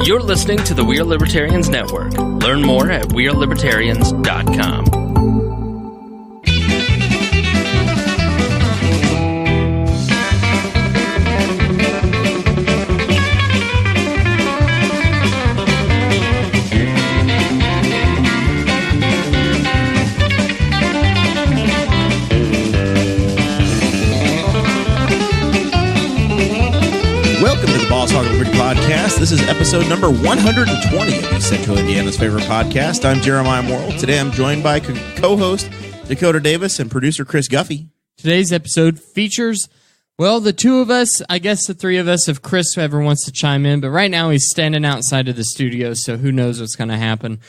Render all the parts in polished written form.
You're listening to the We Are Libertarians Network. Learn more at wearelibertarians.com. Welcome to the Boss Hog of Liberty podcast. This is episode number 120 of East Central Indiana's favorite podcast. I'm Jeremiah Morrell. Today I'm joined by co-host Dakota Davis and producer Chris Guffey. Today's episode features, well, the two of us, I guess the three of us, if Chris ever wants to chime in, but right now he's standing outside of the studio, so who knows what's going to happen.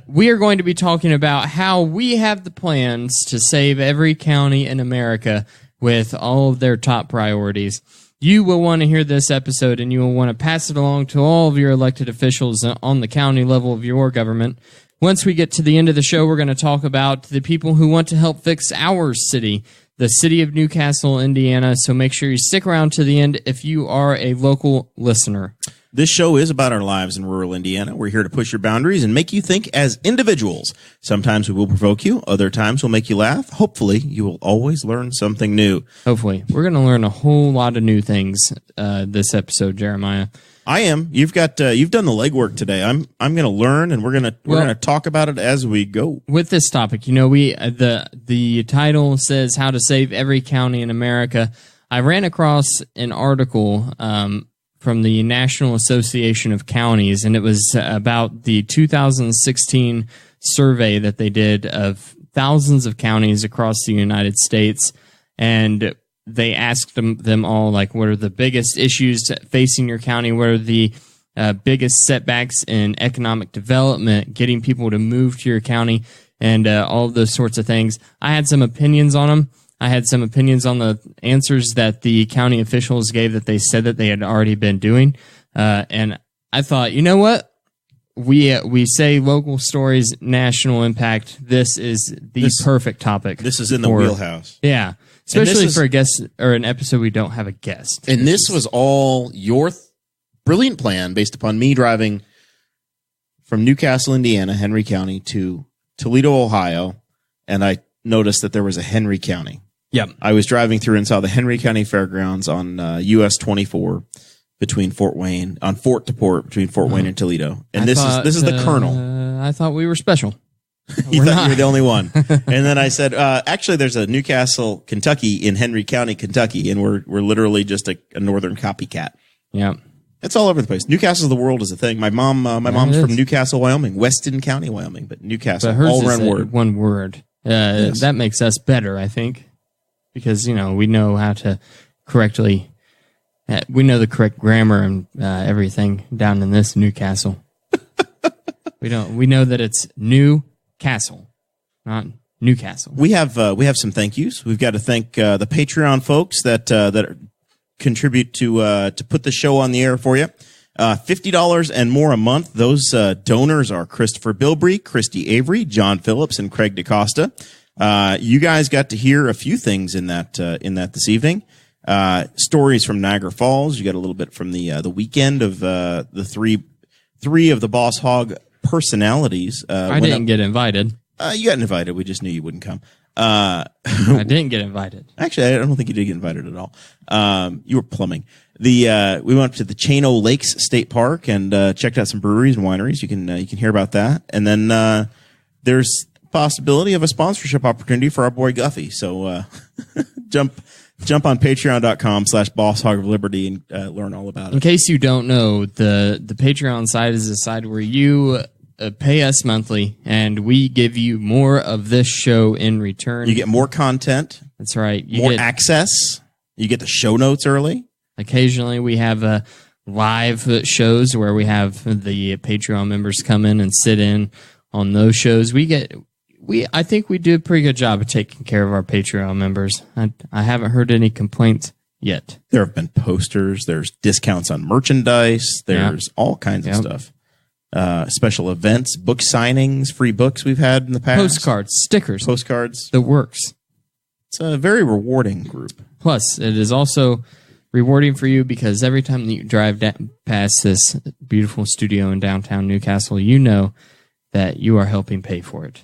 We are going to be talking about how we have the plans to save every county in America with all of their top priorities. You will want to hear this episode, and you will want to pass it along to all of your elected officials on the county level of your government. Once we get to the end of the show, we're going to talk about the people who want to help fix our city, the city of Newcastle, Indiana. So make sure you stick around to the end if you are a local listener. This show is about our lives in rural Indiana. We're here to push your boundaries and make you think as individuals. Sometimes we will provoke you. Other times we'll make you laugh. Hopefully, you will always learn something new. Hopefully. We're going to learn a whole lot of new things this episode, Jeremiah. I am. You've done the legwork today. I'm going to learn, and we're going to talk about it as we go. With this topic, you know, the title says how to save every county in America. I ran across an article from the National Association of Counties, and it was about the 2016 survey that they did of thousands of counties across the United States, and they asked them all, like, what are the biggest issues facing your county? What are the biggest setbacks in economic development, getting people to move to your county, and all of those sorts of things. I had some opinions on them. I had some opinions on the answers that the county officials gave that they said that they had already been doing. And I thought, you know what? We say local stories, national impact. This is the perfect topic. This is in the wheelhouse. Yeah. Especially for a guest or an episode we don't have a guest. And this was all your brilliant plan based upon me driving from Newcastle, Indiana, Henry County, to Toledo, Ohio, and I noticed that there was a Henry County. Yep. I was driving through and saw the Henry County Fairgrounds on US 24 between Fort Wayne, on Fort to Port, between Fort Wayne and Toledo. And this is the Colonel. I thought we were special. You thought you were the only one. And then I said, actually, there's a Newcastle, Kentucky in Henry County, Kentucky, and we're literally just a northern copycat. Yeah. It's all over the place. Newcastle of the world is a thing. My mom's from Newcastle, Wyoming, Weston County, Wyoming, but Newcastle, but all one word. Yes. That makes us better, I think, because, you know, we know how to correctly, we know the correct grammar and everything down in this Newcastle. We know that it's Newcastle, not Newcastle. We have some thank yous. We've got to thank the Patreon folks that contribute to put the show on the air for you. $50 and more a month. Those donors are Christopher Bilbrey, Christy Avery, John Phillips, and Craig DaCosta. You guys got to hear a few things in that this evening. Stories from Niagara Falls. You got a little bit from the weekend of the three of the Boss Hog personalities. I didn't get invited. You got invited. We just knew you wouldn't come. I didn't get invited. Actually, I don't think you did get invited at all. You were plumbing. We went up to the Chano Lakes State Park and checked out some breweries and wineries. You can hear about that. And then there's possibility of a sponsorship opportunity for our boy Guffey. So jump on patreon.com/Boss Hog of Liberty and learn all about it. In case you don't know, the Patreon side is a side where you pay us monthly, and we give you more of this show in return. You get more content. That's right. You get access. You get the show notes early. Occasionally, we have live shows where we have the Patreon members come in and sit in on those shows. I think we do a pretty good job of taking care of our Patreon members. I haven't heard any complaints yet. There have been posters. There's discounts on merchandise. There's all kinds of stuff. Special events, book signings, free books we've had in the past. Postcards, stickers. Postcards. The works. It's a very rewarding group. Plus, it is also rewarding for you because every time that you drive past this beautiful studio in downtown Newcastle, you know that you are helping pay for it.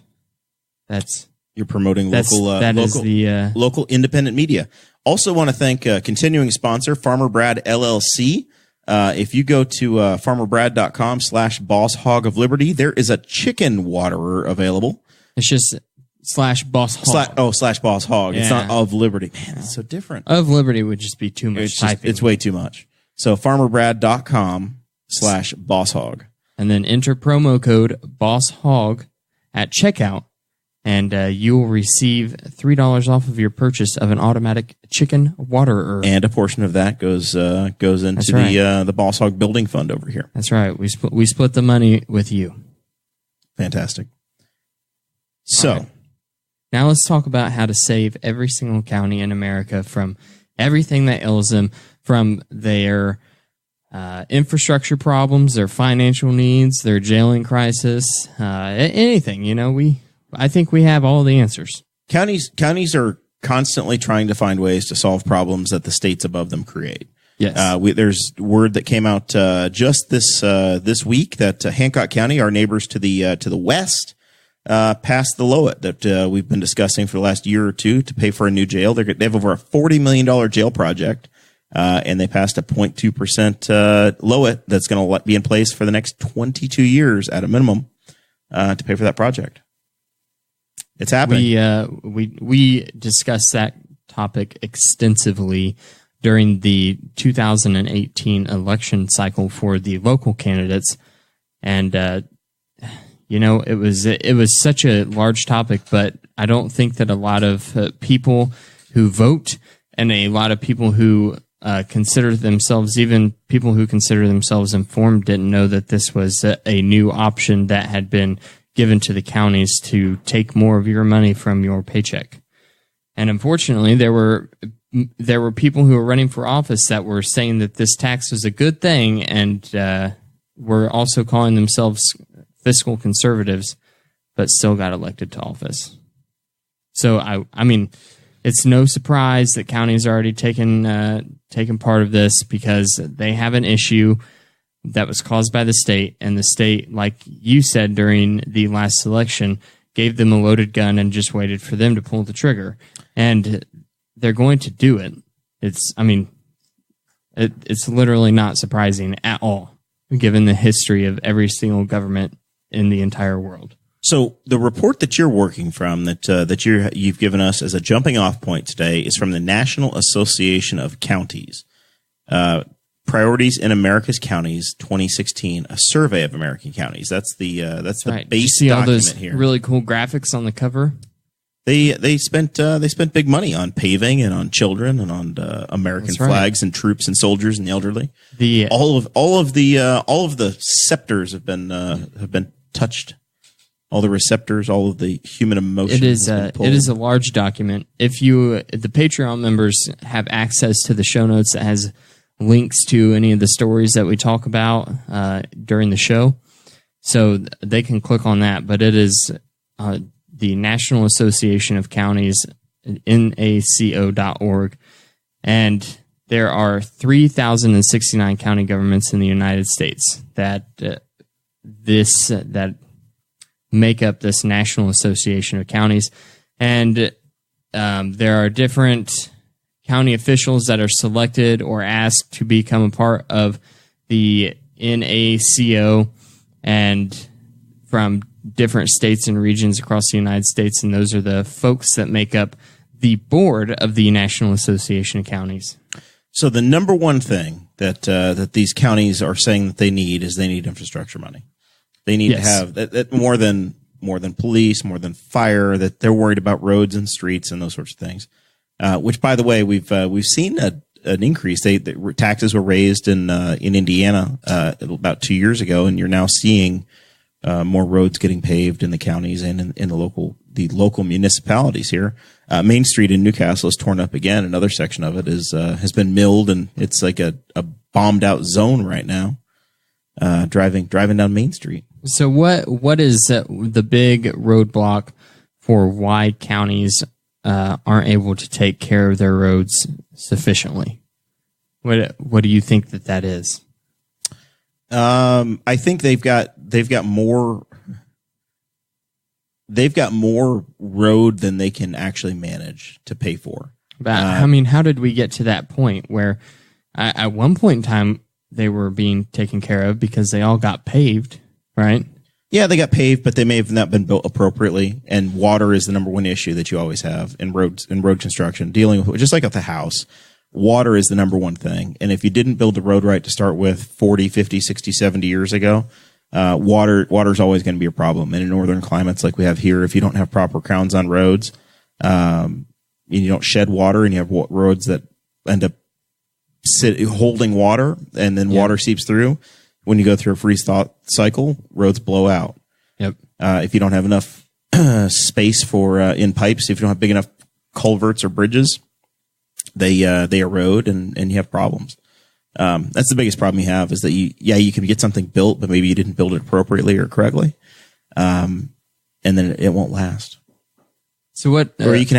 You're promoting local independent media. Also want to thank continuing sponsor, Farmer Brad LLC. If you go to farmerbrad.com/Boss Hog of Liberty, there is a chicken waterer available. It's just /Boss Hog. /Boss Hog. Yeah. It's not of Liberty. Man, it's so different. Of Liberty would just be too much typing. It's way too much. So farmerbrad.com/Boss Hog. And then enter promo code Boss Hog at checkout, and you will receive $3 off of your purchase of an automatic chicken waterer. And a portion of that goes into the Boss Hog Building Fund over here. That's right. We split the money with you. Fantastic. So right. Now let's talk about how to save every single county in America from everything that ails them, from their infrastructure problems, their financial needs, their jailing crisis, anything. I think we have all the answers. Counties are constantly trying to find ways to solve problems that the states above them create. Yes. There's word that came out just this week that Hancock County, our neighbors to the west, passed the LOIT that we've been discussing for the last year or two to pay for a new jail. They have over a $40 million jail project, and they passed a 0.2% LOIT that's going to be in place for the next 22 years at a minimum to pay for that project. It's happening. We discussed that topic extensively during the 2018 election cycle for the local candidates, and it was such a large topic, but I don't think that a lot of people who vote and a lot of people who consider themselves, even people who consider themselves informed, didn't know that this was a new option that had been given to the counties to take more of your money from your paycheck. And unfortunately, there were people who were running for office that were saying that this tax was a good thing, and were also calling themselves fiscal conservatives, but still got elected to office. So I mean, it's no surprise that counties are already taking part of this because they have an issue that was caused by the state, and the state, like you said during the last election, gave them a loaded gun and just waited for them to pull the trigger. And they're going to do it. It's literally not surprising at all, given the history of every single government in the entire world. So the report that you're working from, that you've given us as a jumping off point today, is from the National Association of Counties. Priorities in America's Counties 2016, a survey of American counties. That's the right. base see document all those here. Really cool graphics on the cover. They spent big money on paving and on children and on American flags and troops and soldiers and the elderly. All of the scepters have been touched. All the receptors, all of the human emotion. It is a large document. If the Patreon members have access to the show notes that has links to any of the stories that we talk about during the show, so they can click on that. But it is the National Association of Counties, NACO.org, and there are 3,069 county governments in the United States that make up this National Association of Counties, and there are different county officials that are selected or asked to become a part of the NACO, and from different states and regions across the United States, and those are the folks that make up the board of the National Association of Counties. So the number one thing that these counties are saying that they need is they need infrastructure money. They need to have that more than police, more than fire. That they're worried about roads and streets and those sorts of things. Which, by the way, we've seen an increase. The taxes were raised in Indiana about 2 years ago, and you're now seeing more roads getting paved in the counties and in the local municipalities here. Main Street in Newcastle is torn up again. Another section of it has been milled, and it's like a bombed out zone right now. Driving down Main Street. So what is the big roadblock for why counties aren't able to take care of their roads sufficiently? What do you think that is? I think they've got more road than they can actually manage to pay for. But how did we get to that point where at one point in time they were being taken care of because they all got paved, right? Yeah, they got paved, but they may have not been built appropriately. And water is the number one issue that you always have in road construction. Dealing with, just like at the house, water is the number one thing. And if you didn't build the road right to start with 40, 50, 60, 70 years ago, water is always going to be a problem. And in northern climates like we have here, if you don't have proper crowns on roads, and you don't shed water, and you have roads that end up holding water, and then water seeps through. When you go through a freeze-thaw cycle, roads blow out. Yep. If you don't have enough space for in pipes, if you don't have big enough culverts or bridges, they erode and you have problems. That's the biggest problem you have, is that you can get something built, but maybe you didn't build it appropriately or correctly, and then it won't last. So what? Or you can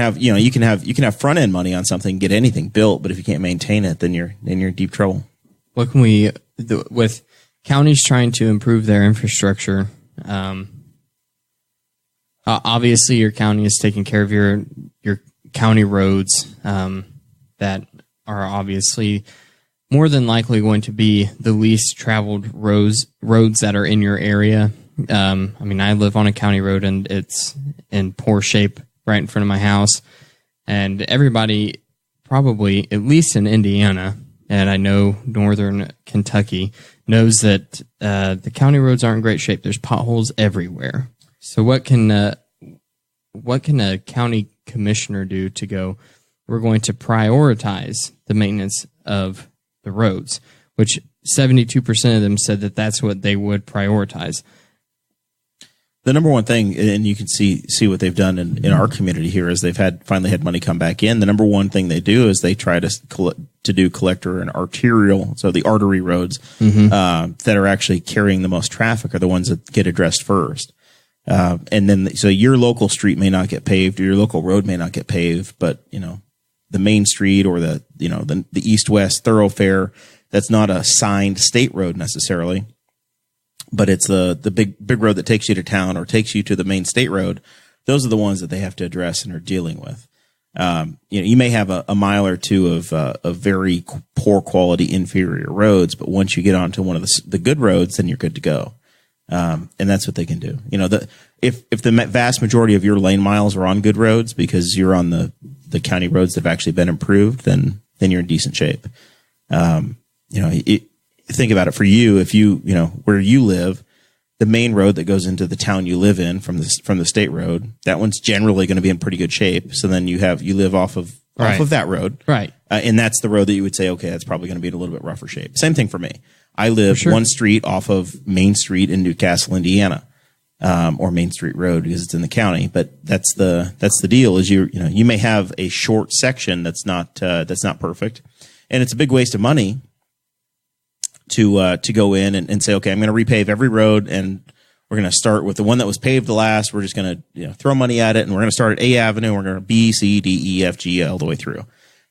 have front end money on something, get anything built, but if you can't maintain it, then you're in deep trouble. What can we with counties trying to improve their infrastructure? Obviously, your county is taking care of your county roads that are obviously more than likely going to be the least traveled roads that are in your area. I mean, I live on a county road and it's in poor shape right in front of my house. And everybody probably, at least in Indiana, and I know northern Kentucky, knows that the county roads aren't in great shape. There's potholes everywhere. So what can a county commissioner do to go, we're going to prioritize the maintenance of the roads, which 72% of them said that that's what they would prioritize. The number one thing, and you can see what they've done in our community here, is they've finally had money come back in. The number one thing they do is they try to do collector and arterial, so the artery roads that are actually carrying the most traffic are the ones that get addressed first. And then, so your local street may not get paved, or your local road may not get paved, but the main street or the east-west thoroughfare, that's not a signed state road necessarily, but it's the big road that takes you to town or takes you to the main state road. Those are the ones that they have to address and are dealing with. You may have a mile or two of very poor quality inferior roads, but once you get onto one of the good roads, then you're good to go. And that's what they can do. If the vast majority of your lane miles are on good roads because you're on the county roads that have actually been improved, then you're in decent shape. Think about it for you. If where you live, the main road that goes into the town you live in from the state road, that one's generally going to be in pretty good shape. So then you live off of that road. Right. And that's the road that you would say, okay, that's probably going to be in a little bit rougher shape. Same thing for me. I live one street off of Main Street in Newcastle, Indiana, or Main Street Road because it's in the county. But that's the deal. Is you may have a short section that's not perfect, and it's a big waste of money to go in and say, okay, I'm going to repave every road, and we're going to start with the one that was paved the last. We're just going to throw money at it, and we're going to start at A Avenue. We're going to B, C, D, E, F, G all the way through.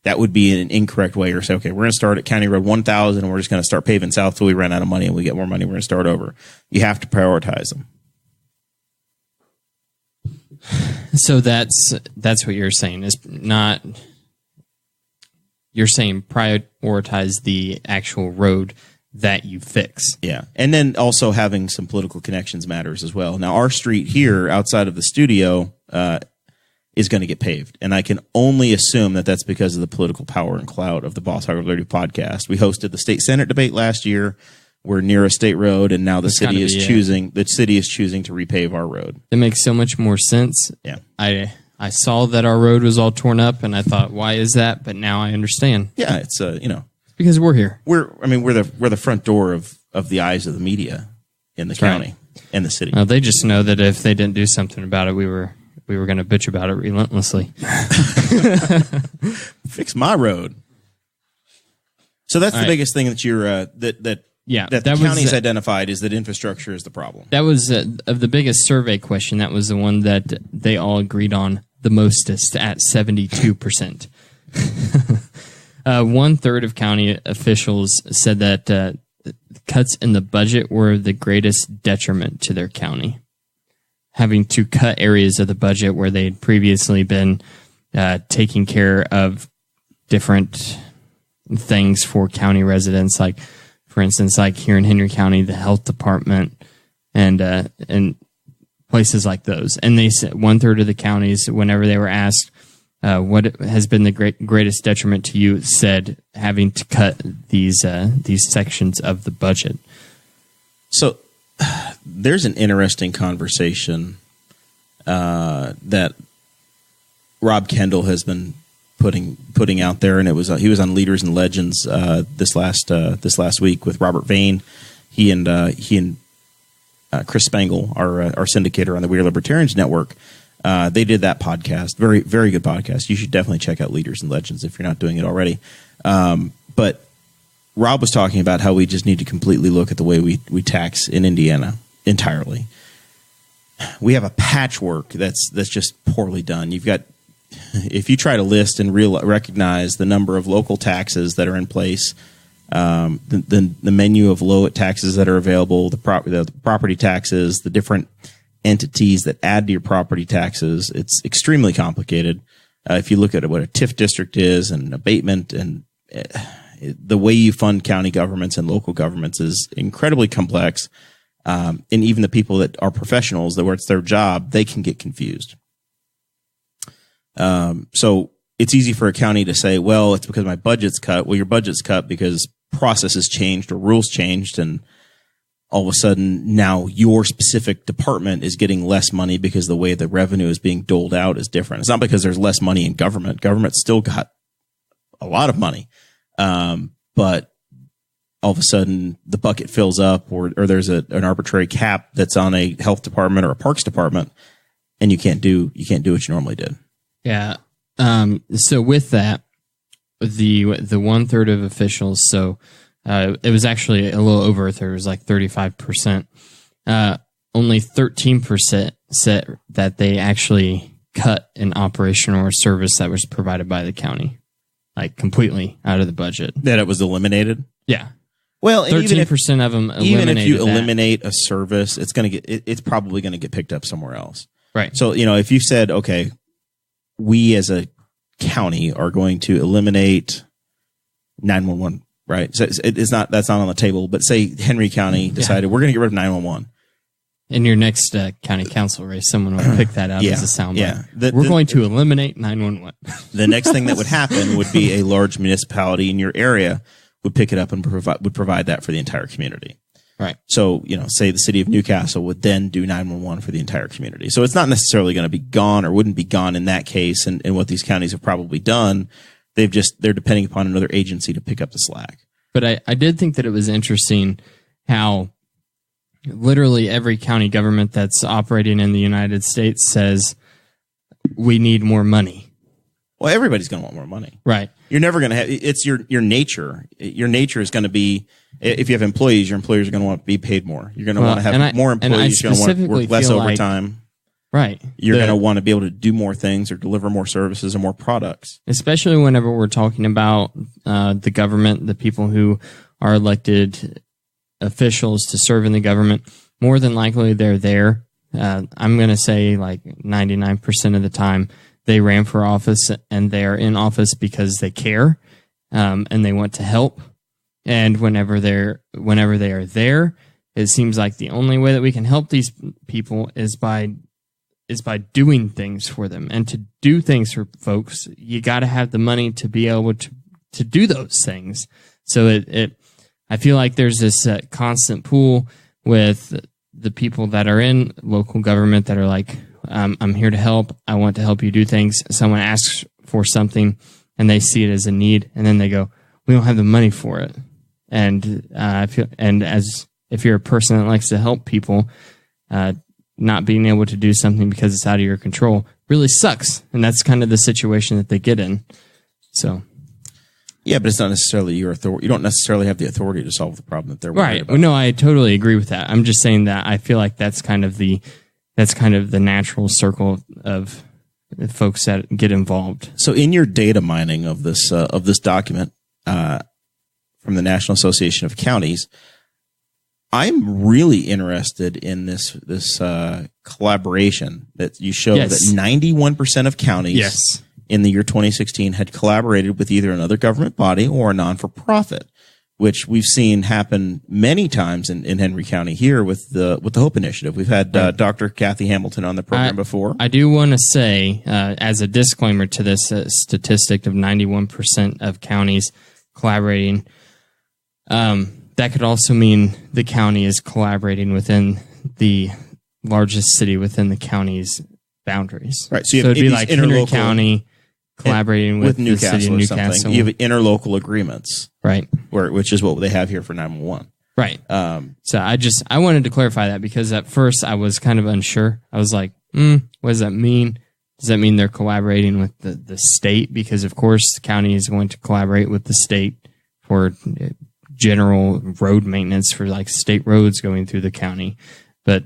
That would be an incorrect way. Or say, okay, we're going to start at County Road 1000, and we're just going to start paving south till we run out of money and we get more money. We're going to start over. You have to prioritize them. So that's what you're saying. Is not you're saying prioritize the actual road that you fix. Yeah. And then also having some political connections matters as well. Now, our street here outside of the studio is going to get paved. And I can only assume that that's because of the political power and clout of the Boss Hog of Liberty podcast. We hosted the state Senate debate last year. We're near a state road, and now the city is choosing to repave our road. It makes so much more sense. Yeah. I saw that our road was all torn up, and I thought, why is that? But now I understand. Yeah, it's because we're here. We're the front door of the eyes of the media in the county and the city. Well, they just know that if they didn't do something about it, we were going to bitch about it relentlessly. Fix my road. So that's the biggest thing that you're that the county's identified is that infrastructure is the problem. That was of the biggest survey question. That was the one that they all agreed on the mostest at 72%. 1/3 of county officials said that cuts in the budget were the greatest detriment to their county. Having to cut areas of the budget where they'd previously been taking care of different things for county residents, like, for instance, like here in Henry County, the health department and places like those. And they said 1/3 of the counties, whenever they were asked what has been the greatest detriment to you, said having to cut these sections of the budget. So there's an interesting conversation that Rob Kendall has been putting out there, and it was he was on Leaders and Legends this last week with Robert Vane. He and Chris Spangle, our syndicator on the We Are Libertarians Network, they did that podcast. Very, very good podcast. You should definitely check out Leaders and Legends if you're not doing it already. But Rob was talking about how we just need to completely look at the way we tax in Indiana entirely. We have a patchwork that's just poorly done. You've got, if you try to list and recognize the number of local taxes that are in place, the menu of low taxes that are available, the property taxes, the different entities that add to your property taxes, it's extremely complicated. If you look at what a TIF district is and abatement, and the way you fund county governments and local governments is incredibly complex. And even the people that are professionals, that where it's their job, they can get confused. So it's easy for a county to say, well, it's because my budget's cut. Well, your budget's cut because processes changed or rules changed, and all of a sudden now your specific department is getting less money because the way the revenue is being doled out is different. It's not because there's less money in government. Government's still got a lot of money. But all of a sudden the bucket fills up, or there's an arbitrary cap that's on a health department or a parks department, and you can't do what you normally did. Yeah. So with that, the 1/3 of officials, so it was actually a little over a third. It was like 35%. Only 13% said that they actually cut an operation or a service that was provided by the county, like completely out of the budget. That it was eliminated. Yeah. Well, 13% of them eliminated. Even if you that. eliminate a service, it's probably going to get picked up somewhere else. Right. So, if you said, okay, we as a county are going to eliminate 911, right? So that's not on the table, but say Henry County decided we're going to get rid of 911. In your next county council race, someone will pick that out as a soundbite. Yeah. We're going to eliminate 911. The next thing that would happen would be a large municipality in your area would pick it up and provide that for the entire community. Right. So, say the city of Newcastle would then do 911 for the entire community. So it's not necessarily going to be gone, or wouldn't be gone in that case. And what these counties have probably done, they're depending upon another agency to pick up the slack. But I did think that it was interesting how literally every county government that's operating in the United States says we need more money. Well, everybody's going to want more money. Right. You're never going to have, it's your nature. Your nature is going to be, if you have employees, your employers are going to want to be paid more. You're going to want to have more employees. You're going to want to work less overtime. Right. You're going to want to be able to do more things or deliver more services or more products. Especially whenever we're talking about the government, the people who are elected officials to serve in the government, more than likely they're there. I'm going to say like 99% of the time they ran for office, and they are in office because they care and they want to help. And whenever they are there, it seems like the only way that we can help these people is by doing things for them. And to do things for folks, you got to have the money to be able to do those things. So I feel like there's this constant pool with the people that are in local government that are like, I'm here to help. I want to help you do things. Someone asks for something and they see it as a need, and then they go, we don't have the money for it. And if you're a person that likes to help people, not being able to do something because it's out of your control really sucks. And that's kind of the situation that they get in. So. Yeah, but it's not necessarily your authority. You don't necessarily have the authority to solve the problem that they're worried about. No, I totally agree with that. I'm just saying that I feel like that's kind of the natural circle of folks that get involved. So in your data mining of this document, from the National Association of Counties. I'm really interested in this collaboration that you showed that 91% of counties in the year 2016 had collaborated with either another government body or a non-for-profit, which we've seen happen many times in Henry County here with the Hope Initiative. We've had Dr. Kathy Hamilton on the program before. I do want to say, as a disclaimer to this statistic of 91% of counties collaborating, that could also mean the county is collaborating within the largest city within the county's boundaries. Right. So it'd be like Henry County collaborating with the city of Newcastle. You have interlocal agreements. Right. Which is what they have here for 911. Right. So I wanted to clarify that because at first I was kind of unsure. I was like, what does that mean? Does that mean they're collaborating with the state? Because of course the county is going to collaborate with the state for general road maintenance for like state roads going through the county. But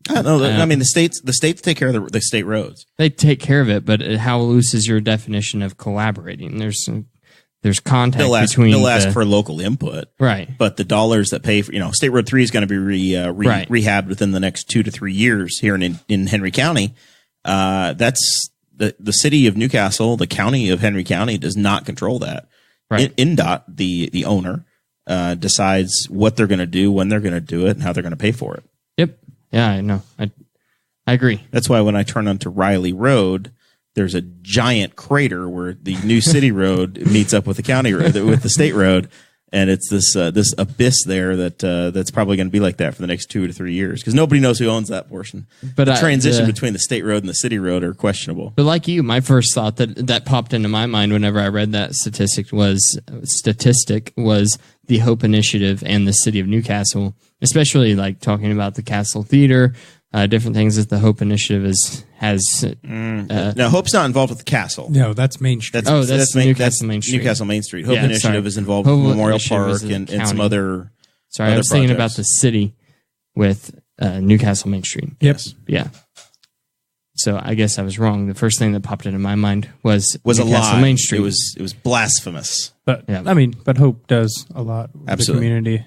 I don't know. I mean, the states take care of the state roads. They take care of it, but how loose is your definition of collaborating? There's contact between. They'll ask for local input, right? But the dollars that pay for, State Road 3 is going to be rehabbed within the next 2 to 3 years here in Henry County. That's the city of Newcastle, the county of Henry County does not control that. Right. INDOT, the owner, decides what they're going to do, when they're going to do it, and how they're going to pay for it. Yep. Yeah, I know. I agree. That's why when I turn onto Riley Road, there's a giant crater where the new city road meets up with the county road, with the state road, and it's this abyss there that's probably going to be like that for the next 2 to 3 years because nobody knows who owns that portion. But the transition between the state road and the city road are questionable. But like you, my first thought that popped into my mind whenever I read that statistic was the Hope Initiative and the city of Newcastle, especially like talking about the Castle Theater, different things that the Hope Initiative has. Now, Hope's not involved with the castle. No, that's Main Street. That's Newcastle Main Street. Newcastle Main Street. Hope Initiative is involved with Memorial Park and some other. Sorry, I was thinking about the city with Newcastle Main Street. Yep. Yeah. So I guess I was wrong. The first thing that popped into my mind was a lie. Main Street. It was blasphemous. But but Hope does a lot with the community,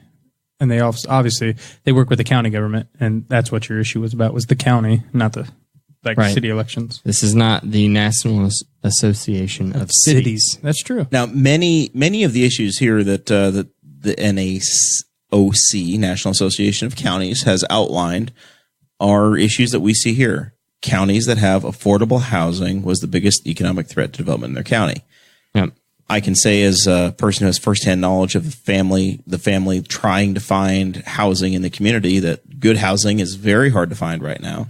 and they obviously they work with the county government, and that's what your issue was about was the county, not the city elections. This is not the National Association of Cities. That's true. Now, many of the issues here that the NAOC, National Association of Counties, has outlined are issues that we see here. Counties that have affordable housing was the biggest economic threat to development in their county. Yep. I can say as a person who has firsthand knowledge of the family trying to find housing in the community that good housing is very hard to find right now.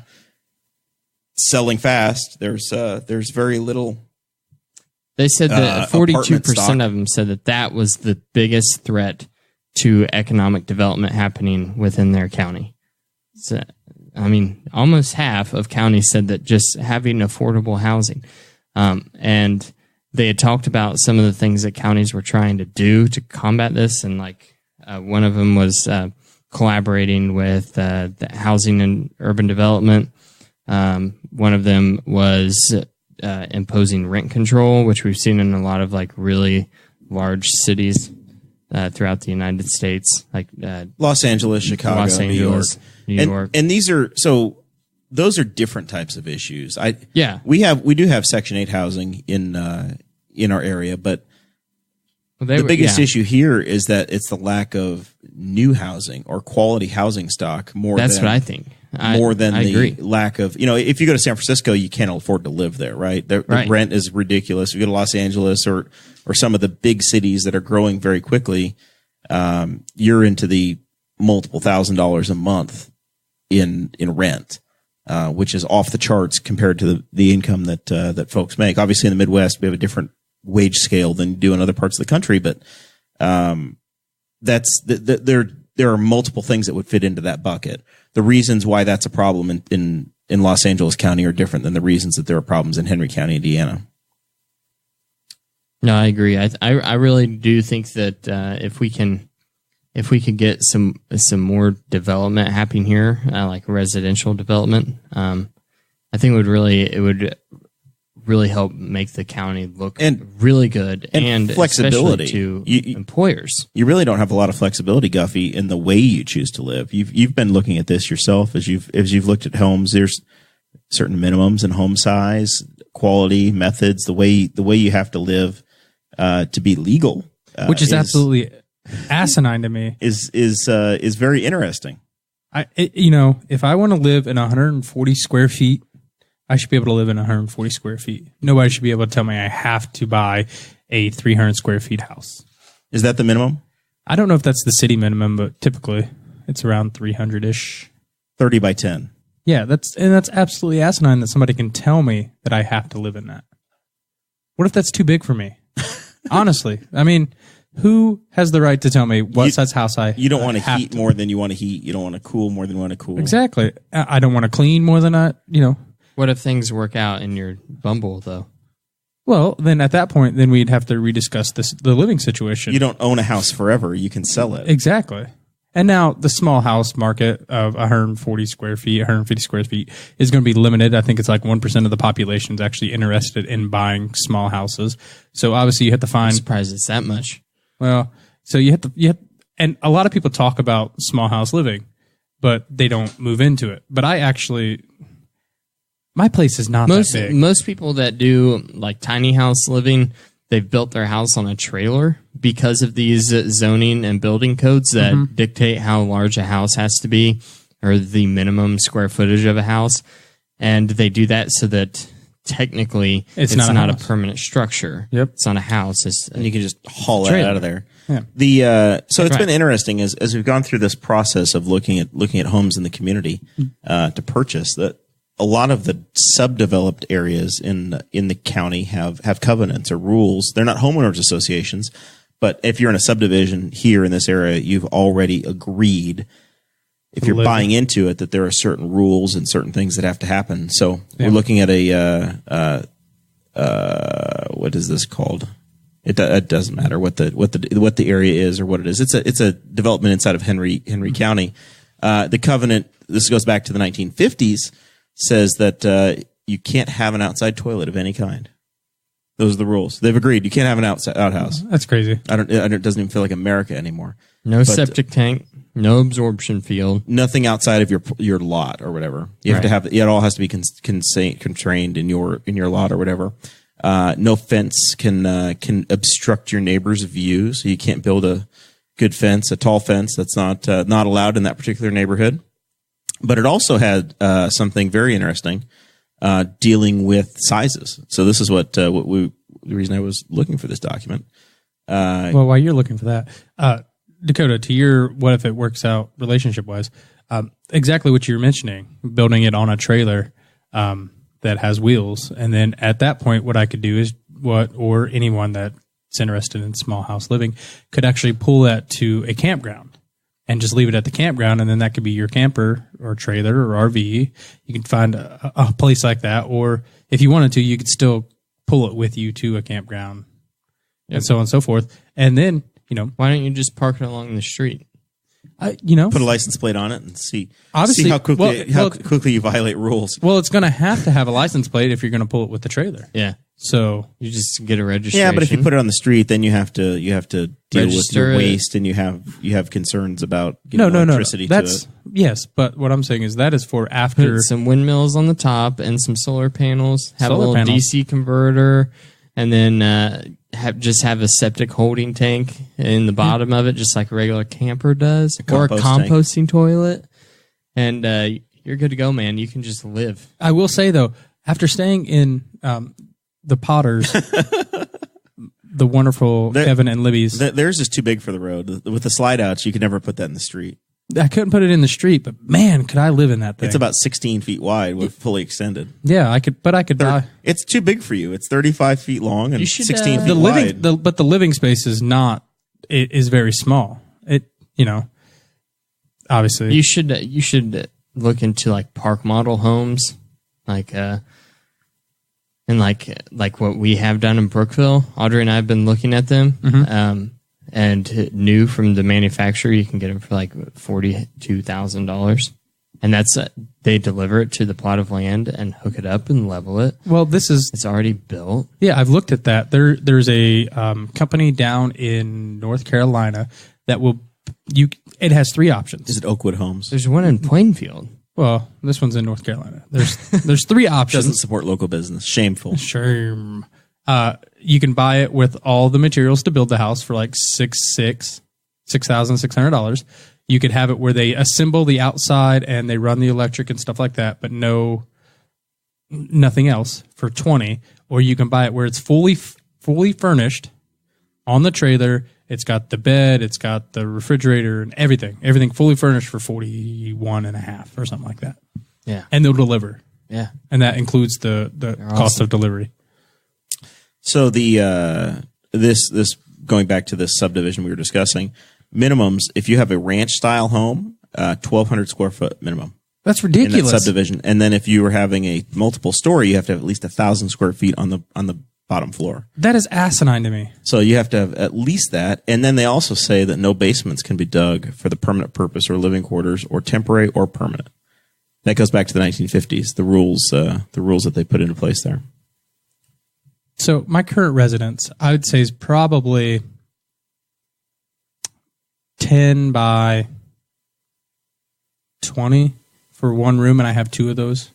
Selling fast, there's very little. They said that 42% of them said that was the biggest threat to economic development happening within their county. So, I mean, almost half of counties said that just having affordable housing. And they had talked about some of the things that counties were trying to do to combat this. And one of them was collaborating with the Housing and Urban Development. One of them was imposing rent control, which we've seen in a lot of really large cities throughout the United States, like Los Angeles, Chicago, New York. And those are different types of issues. We do have Section 8 housing in our area, but the biggest issue here is that it's the lack of new housing or quality housing stock That's what I think. More than I the agree. lack of, if you go to San Francisco, you can't afford to live there, right? The rent is ridiculous. If you go to Los Angeles or some of the big cities that are growing very quickly, you're into the multiple $1,000s a month in rent, which is off the charts compared to the income that folks make. Obviously, in the Midwest, we have a different wage scale than you do in other parts of the country, but there are multiple things that would fit into that bucket. The reasons why that's a problem in Los Angeles County are different than the reasons that there are problems in Henry County, Indiana. No, I agree. I really do think that if we can get some more development happening here, like residential development, I think it would really help make the county look really good, and flexibility to employers. You really don't have a lot of flexibility, Guffey, in the way you choose to live. You've been looking at this yourself as you've looked at homes. There's certain minimums in home size, quality, methods, the way you have to live to be legal, which is absolutely asinine to me. Is very interesting. If I want to live in 140 square feet, I should be able to live in 140 square feet. Nobody should be able to tell me I have to buy a 300 square feet house. Is that the minimum? I don't know if that's the city minimum, but typically it's around 300-ish. 30 by 10. Yeah, that's absolutely asinine that somebody can tell me that I have to live in that. What if that's too big for me? Honestly, I mean, who has the right to tell me what size house You don't want to heat more than you want to heat. You don't want to cool more than you want to cool. Exactly. I don't want to clean more than What if things work out in your Bumble, though? Well, then at that point, then we'd have to rediscuss the living situation. You don't own a house forever. You can sell it. Exactly. And now the small house market of 140 square feet, 150 square feet is going to be limited. I think it's like 1% of the population is actually interested in buying small houses. So obviously you have to find... I'm surprised it's that much. Well, so you have, and a lot of people talk about small house living, but they don't move into it. But my place is not that big. Most people that do like tiny house living, they've built their house on a trailer because of these zoning and building codes that dictate how large a house has to be, or the minimum square footage of a house. And they do that so that technically it's not a permanent structure. Yep. It's not a house. And you can just haul it out of there. Yeah. So it's been interesting as we've gone through this process of looking at homes in the community to purchase, that a lot of the subdeveloped areas in the county have covenants or rules. They're not homeowners associations, but if you're in a subdivision here in this area, you've already agreed, if you're buying into it, that there are certain rules and certain things that have to happen. So we're looking at what is this called? It doesn't matter what the area is or what it is. It's a development inside of Henry County. The covenant, this goes back to the 1950s, says that you can't have an outside toilet of any kind. Those are the rules. They've agreed. You can't have an outhouse. That's crazy. It doesn't even feel like America anymore. No septic tank, no absorption field. Nothing outside of your lot or whatever. You have to have. It all has to be constrained in your lot or whatever. No fence can obstruct your neighbor's view, so you can't build a good fence, a tall fence. That's not allowed in that particular neighborhood. But it also had something very interesting dealing with sizes. So this is the reason I was looking for this document. Well, while you're looking for that, Dakota, to your what if it works out relationship wise, exactly what you were mentioning, building it on a trailer that has wheels, and then at that point, what I could do is or anyone that's interested in small house living could actually pull that to a campground and just leave it at the campground, and then that could be your camper or trailer or RV. You can find a place like that, or if you wanted to, you could still pull it with you to a campground, and so on and so forth. And then, why don't you just park it along the street? Put a license plate on it and see how quickly you violate rules. Well, it's going to have a license plate if you're going to pull it with the trailer. Yeah. So you just get a registration. Yeah, but if you put it on the street, then you have to deal with your waste, and you have concerns about electricity to it. Yes, but what I'm saying is that is for after. Put some windmills on the top and some solar panels. Have a little DC converter, and then have a septic holding tank in the bottom of it, just like a regular camper does, or a composting toilet, and you're good to go, man. You can just live. I will say though, after staying in the Potters, the wonderful Kevin and Libby's, theirs is too big for the road. With the slide outs, you could never put that in the street. I couldn't put it in the street, but man, could I live in that thing. It's about 16 feet wide with fully extended. Yeah, I could buy. It's too big for you. It's 35 feet long and 16 feet wide. But the living space is not. It is very small. Obviously, you should look into like park model homes, like and like what we have done in Brookville. Audrey and I have been looking at them. And new from the manufacturer, you can get them for like $42,000. And that's they deliver it to the plot of land and hook it up and level it. Well, it's already built. Yeah, I've looked at that. There's a company down in North Carolina that it has 3 options. Is it Oakwood Homes? There's one in Plainfield. Well, this one's in North Carolina. There's 3 options. Doesn't support local business. Shameful. Shame. You can buy it with all the materials to build the house for like $6,600. You could have it where they assemble the outside and they run the electric and stuff like that, but nothing else for $20. Or you can buy it where it's fully furnished on the trailer. It's got the bed, it's got the refrigerator and everything fully furnished for $41.50 or something like that. Yeah, and they'll deliver. Yeah, and that includes the cost of delivery. So this going back to this subdivision we were discussing, minimums, if you have a ranch style home, 1,200 square foot minimum. That's ridiculous. In that subdivision. And then if you were having a multiple story, you have to have at least 1,000 square feet on the bottom floor. That is asinine to me. So you have to have at least that. And then they also say that no basements can be dug for the permanent purpose or living quarters or temporary or permanent. That goes back to the 1950s, the rules that they put into place there. So my current residence, I would say, is probably 10 by 20 for one room, and I have 2 of those.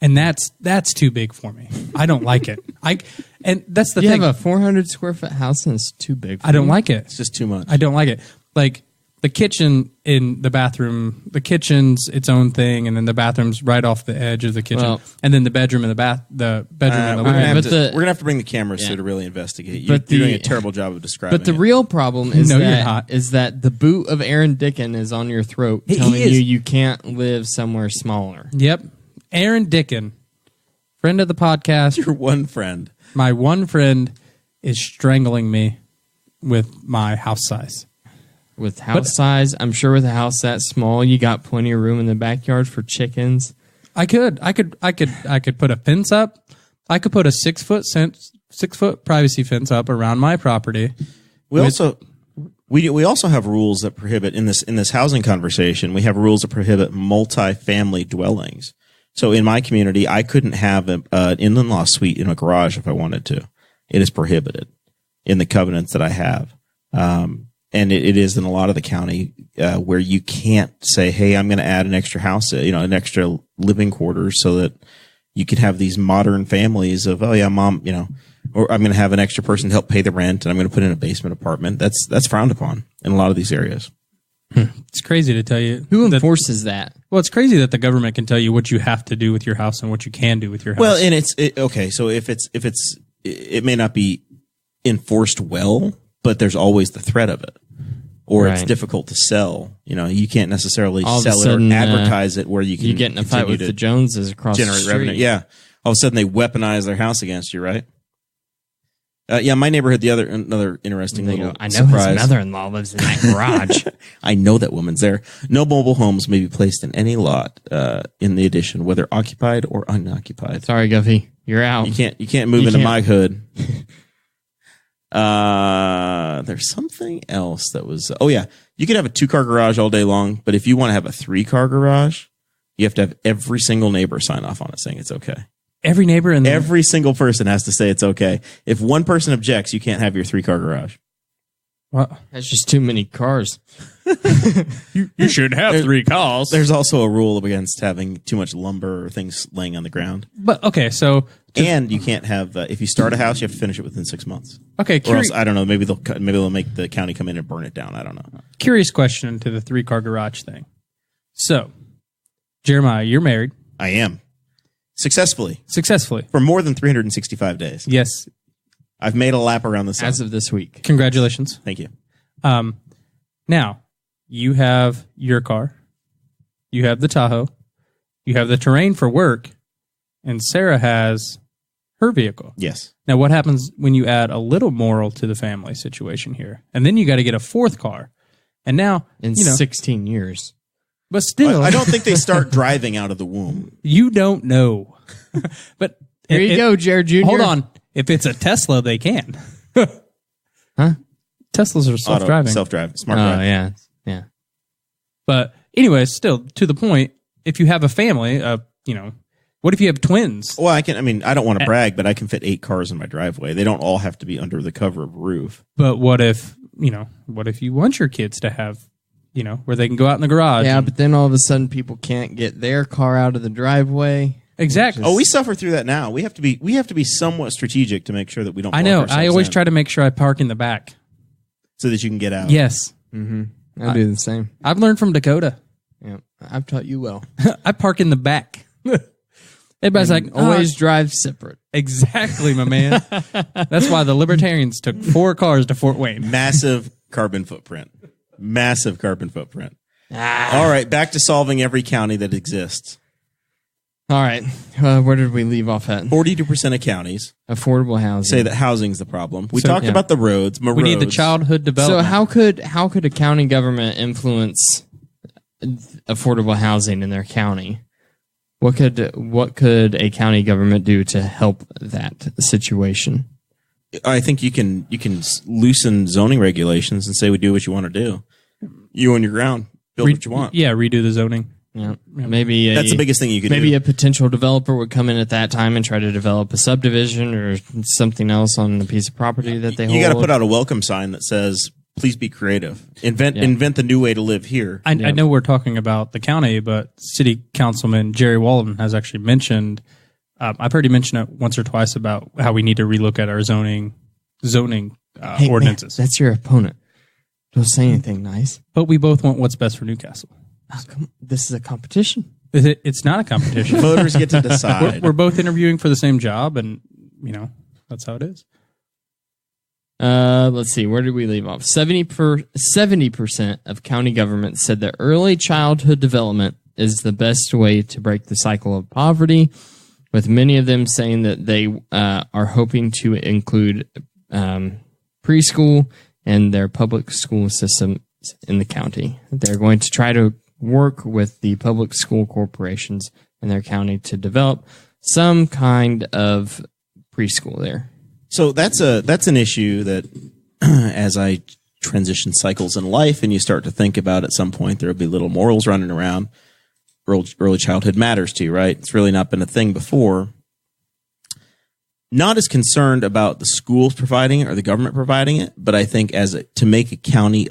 And that's too big for me. I don't like it. And that's the thing. You have a 400 square foot house and it's too big for I don't you? like it. It's just too much. I don't like it. Like the kitchen in the bathroom, the kitchen's its own thing, and then the bathroom's right off the edge of the kitchen, and then the bedroom and the bedroom and the living room. We're gonna have to bring the cameras to really investigate. You're doing a terrible job of describing. But the real problem is that the boot of Aaron Dickin is on your throat, telling you can't live somewhere smaller. Yep, Aaron Dickin, friend of the podcast. Your one friend. My one friend is strangling me with my house size. With house size, I'm sure with a house that small, you got plenty of room in the backyard for chickens. I could put a fence up. I could put a 6 foot privacy fence up around my property. We also have rules that prohibit in this housing conversation. We have rules that prohibit multi-family dwellings. So in my community, I couldn't have an in-law suite in a garage if I wanted to. It is prohibited in the covenants that I have. And it is in a lot of the county where you can't say, hey, I'm going to add an extra house, an extra living quarters so that you can have these modern families of, oh, yeah, mom, or I'm going to have an extra person to help pay the rent and I'm going to put in a basement apartment. That's frowned upon in a lot of these areas. It's crazy to tell you. Who enforces that? Well, it's crazy that the government can tell you what you have to do with your house and what you can do with your house. Well, and okay. So if it may not be enforced well, but there's always the threat of it, or it's difficult to sell. You can't necessarily sell it or advertise it where you can. You get in a fight with the Joneses across the street. Revenue. Yeah, all of a sudden they weaponize their house against you, right? My neighborhood. Another interesting little I know surprise. His mother-in-law lives in that garage. I know that woman's there. No mobile homes may be placed in any lot in the addition, whether occupied or unoccupied. Sorry, Guffey, you're out. You can't move into my hood. There's something else that was. Oh yeah, you can have a 2-car garage all day long, but if you want to have a 3-car garage, you have to have every single neighbor sign off on it saying it's okay. Every neighbor and every single person has to say it's okay. If one person objects, you can't have your 3-car garage. Well, that's just too many cars. you should have 3 cars. There's also a rule against having too much lumber or things laying on the ground. But okay, so and you can't have if you start a house, you have to finish it within 6 months. Okay, or else I don't know. Maybe they'll make the county come in and burn it down. I don't know. Curious question to the 3-car garage thing. So, Jeremiah, you're married. I am. Successfully. For more than 365 days. Yes. I've made a lap around the sun. As of this week. Congratulations. Thank you. Now, you have your car. You have the Tahoe. You have the terrain for work. And Sarah has her vehicle. Yes. Now, what happens when you add a little Morrell to the family situation here? And then you got to get a 4th car. And now, in 16 years. But still, I don't think they start driving out of the womb. You don't know. But here you go, Jared Jr. Hold on. If it's a Tesla, they can. Huh? Teslas are self-driving. Self-driving. Smart driving. Yeah. But anyway, still to the point, if you have a family, what if you have twins? Well, I don't want to brag, but I can fit 8 cars in my driveway. They don't all have to be under the cover of a roof. But what if you want your kids to have, where they can go out in the garage? Yeah, but then all of a sudden people can't get their car out of the driveway. Exactly. Oh, we suffer through that now. We have to be somewhat strategic to make sure that we don't. I know. I always try to make sure I park in the back so that you can get out. Yes. Mm-hmm. I do the same. I've learned from Dakota. Yeah, I've taught you well. I park in the back. Everybody's like, always drive separate. Exactly, my man. That's why the Libertarians took 4 cars to Fort Wayne. Massive carbon footprint. Massive carbon footprint. All right, back to solving every county that exists. All right, where did we leave off at? 42% of counties Affordable housing. say that housing's the problem. We talked about the roads. We need the childhood development. So how could a county government influence affordable housing in their county? What could a county government do to help that situation? I think you can loosen zoning regulations and say we do what you want to do. You own your ground, build what you want. Yeah, redo the zoning. Yeah, maybe that's the biggest thing you could do. Maybe a potential developer would come in at that time and try to develop a subdivision or something else on a piece of property that they hold. You got to put out a welcome sign that says, "Please be creative. Invent the new way to live here." I know we're talking about the county, but City Councilman Jerry Walden has actually mentioned. I've heard him mention it once or twice about how we need to relook at our zoning ordinances. Man, that's your opponent. Don't say anything nice. But we both want what's best for Newcastle. This is a competition. It's not a competition. Voters get to decide. We're both interviewing for the same job, and that's how it is. Let's see. Where did we leave off? 70% of county governments said that early childhood development is the best way to break the cycle of poverty, with many of them saying that they are hoping to include preschool and their public school system in the county. They're going to try to work with the public school corporations in their county to develop some kind of preschool there. So that's an issue that as I transition cycles in life and you start to think about at some point there'll be little Morrells running around. Early childhood matters to you, right? It's really not been a thing before. Not as concerned about the schools providing it or the government providing it, but I think to make a county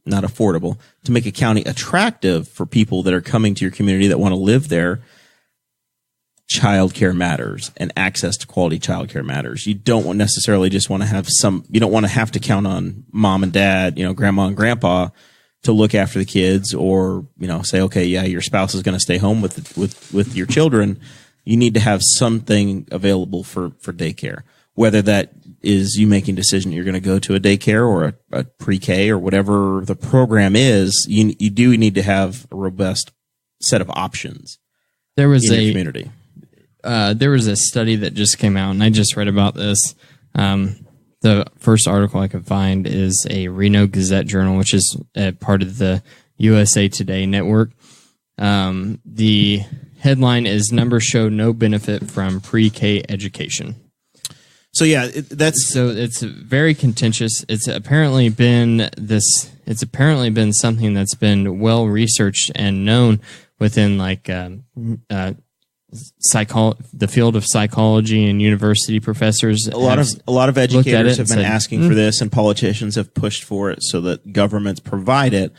not affordable, to make a county attractive for people that are coming to your community that want to live there, childcare matters and access to quality childcare matters. You don't necessarily just want to have you don't want to have to count on mom and dad, grandma and grandpa to look after the kids or, say, okay, yeah, your spouse is going to stay home with your children. You need to have something available for daycare, whether that is you making a decision you're going to go to a daycare or a pre-K or whatever the program is. You do need to have a robust set of options in your community. There was a study that just came out, and I just read about this. The first article I could find is a Reno Gazette Journal, which is part of the USA Today network. The headline is "Numbers Show No Benefit from Pre-K Education." So yeah, it's very contentious. It's apparently been something that's been well researched and known within the field of psychology, and university professors. A lot of educators have been asking for this, and politicians have pushed for it so that governments provide it.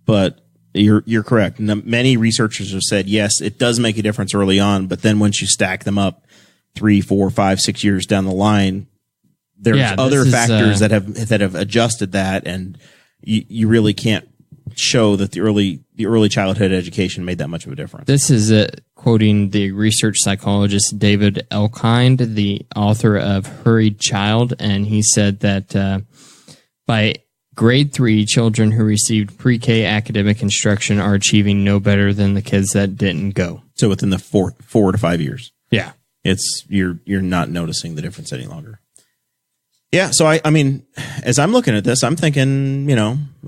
But you're correct. Many researchers have said yes, it does make a difference early on, but then once you stack them up 3, 4, 5, 6 years down the line, there's other factors that have adjusted that, and you really can't show that the early childhood education made that much of a difference. This is quoting the research psychologist David Elkind, the author of Hurried Child, and he said that by grade 3, children who received pre-K academic instruction are achieving no better than the kids that didn't go. So within the 4 to 5 years. Yeah. You're not noticing the difference any longer. Yeah, so I mean, as I'm looking at this, I'm thinking,